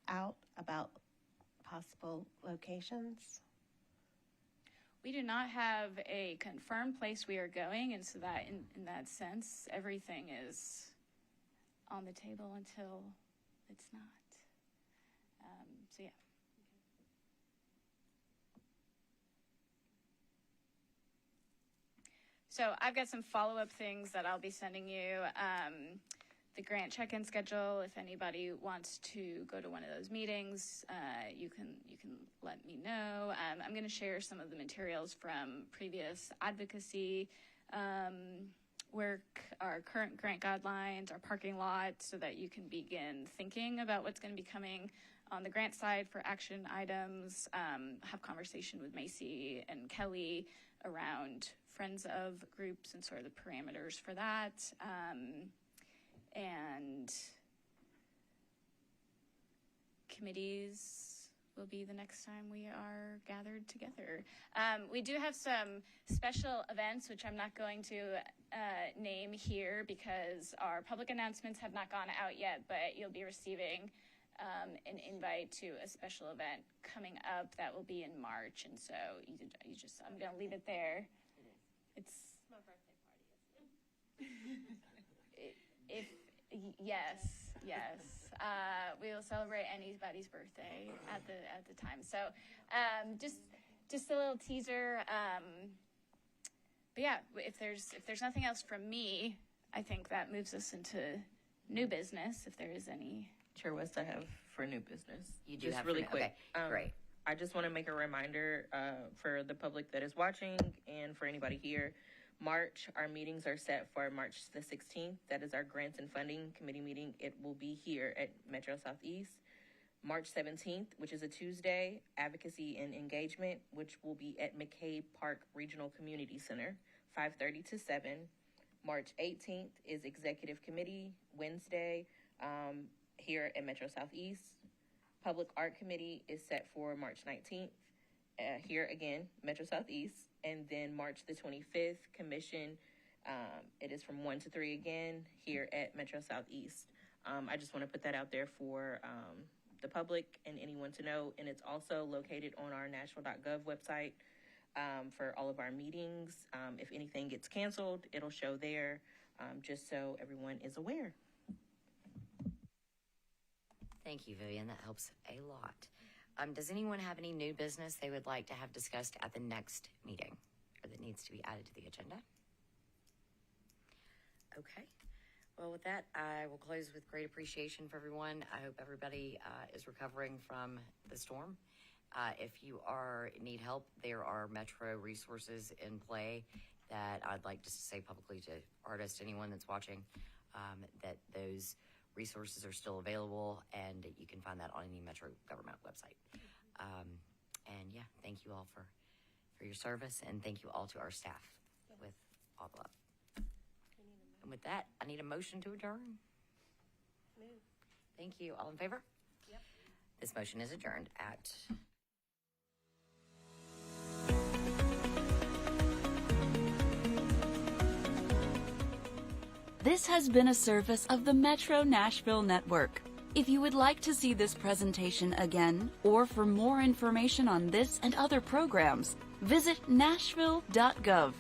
out about possible locations. We do not have a confirmed place we are going, and so that in that sense, everything is on the table until it's not. So yeah. So I've got some follow-up things that I'll be sending you. The grant check-in schedule, if anybody wants to go to one of those meetings, you can let me know. I'm going to share some of the materials from previous advocacy work, our current grant guidelines, our parking lot, so that you can begin thinking about what's going to be coming on the grant side for action items. Have conversation with Macy and Kelly around friends of groups and sort of the parameters for that. And committees will be the next time we are gathered together. We do have some special events, which I'm not going to name here because our public announcements have not gone out yet, but you'll be receiving an invite to a special event coming up that will be in March. And so I'm going to leave it there. It's my birthday party. Yes. We will celebrate anybody's birthday at the time. So just a little teaser. But yeah, if there's nothing else from me, I think that moves us into new business. If there is any. Chair West, I have for new business. You do just have really for, quick. Okay, great. I just want to make a reminder for the public that is watching and for anybody here. March, our meetings are set for March the 16th. That is our Grants and Funding Committee meeting. It will be here at Metro Southeast. March 17th, which is a Tuesday, Advocacy and Engagement, which will be at McCabe Park Regional Community Center, 5:30 to 7. March 18th is Executive Committee, Wednesday, here at Metro Southeast. Public Art Committee is set for March 19th, here again, Metro Southeast. And then March the 25th, Commission It is from 1 to 3 again here at Metro Southeast. I just want to put that out there for the public and anyone to know. And it's also located on our nashville.gov website for all of our meetings. If anything gets canceled, it'll show there, just so everyone is aware. Thank you, Vivian. That helps a lot. Does anyone have any new business they would like to have discussed at the next meeting or that needs to be added to the agenda? Okay. Well, with that, I will close with great appreciation for everyone. I hope everybody is recovering from the storm. If you need help, there are Metro resources in play that I'd like to say publicly to artists, anyone that's watching, that those resources are still available, and you can find that on any Metro government website. And yeah, thank you all for your service, and thank you all to our staff with all the love. And with that, I need a motion to adjourn. Move. Thank you. All in favor? Yep. This motion is adjourned at This has been a service of the Metro Nashville Network. If you would like to see this presentation again, or for more information on this and other programs, visit nashville.gov.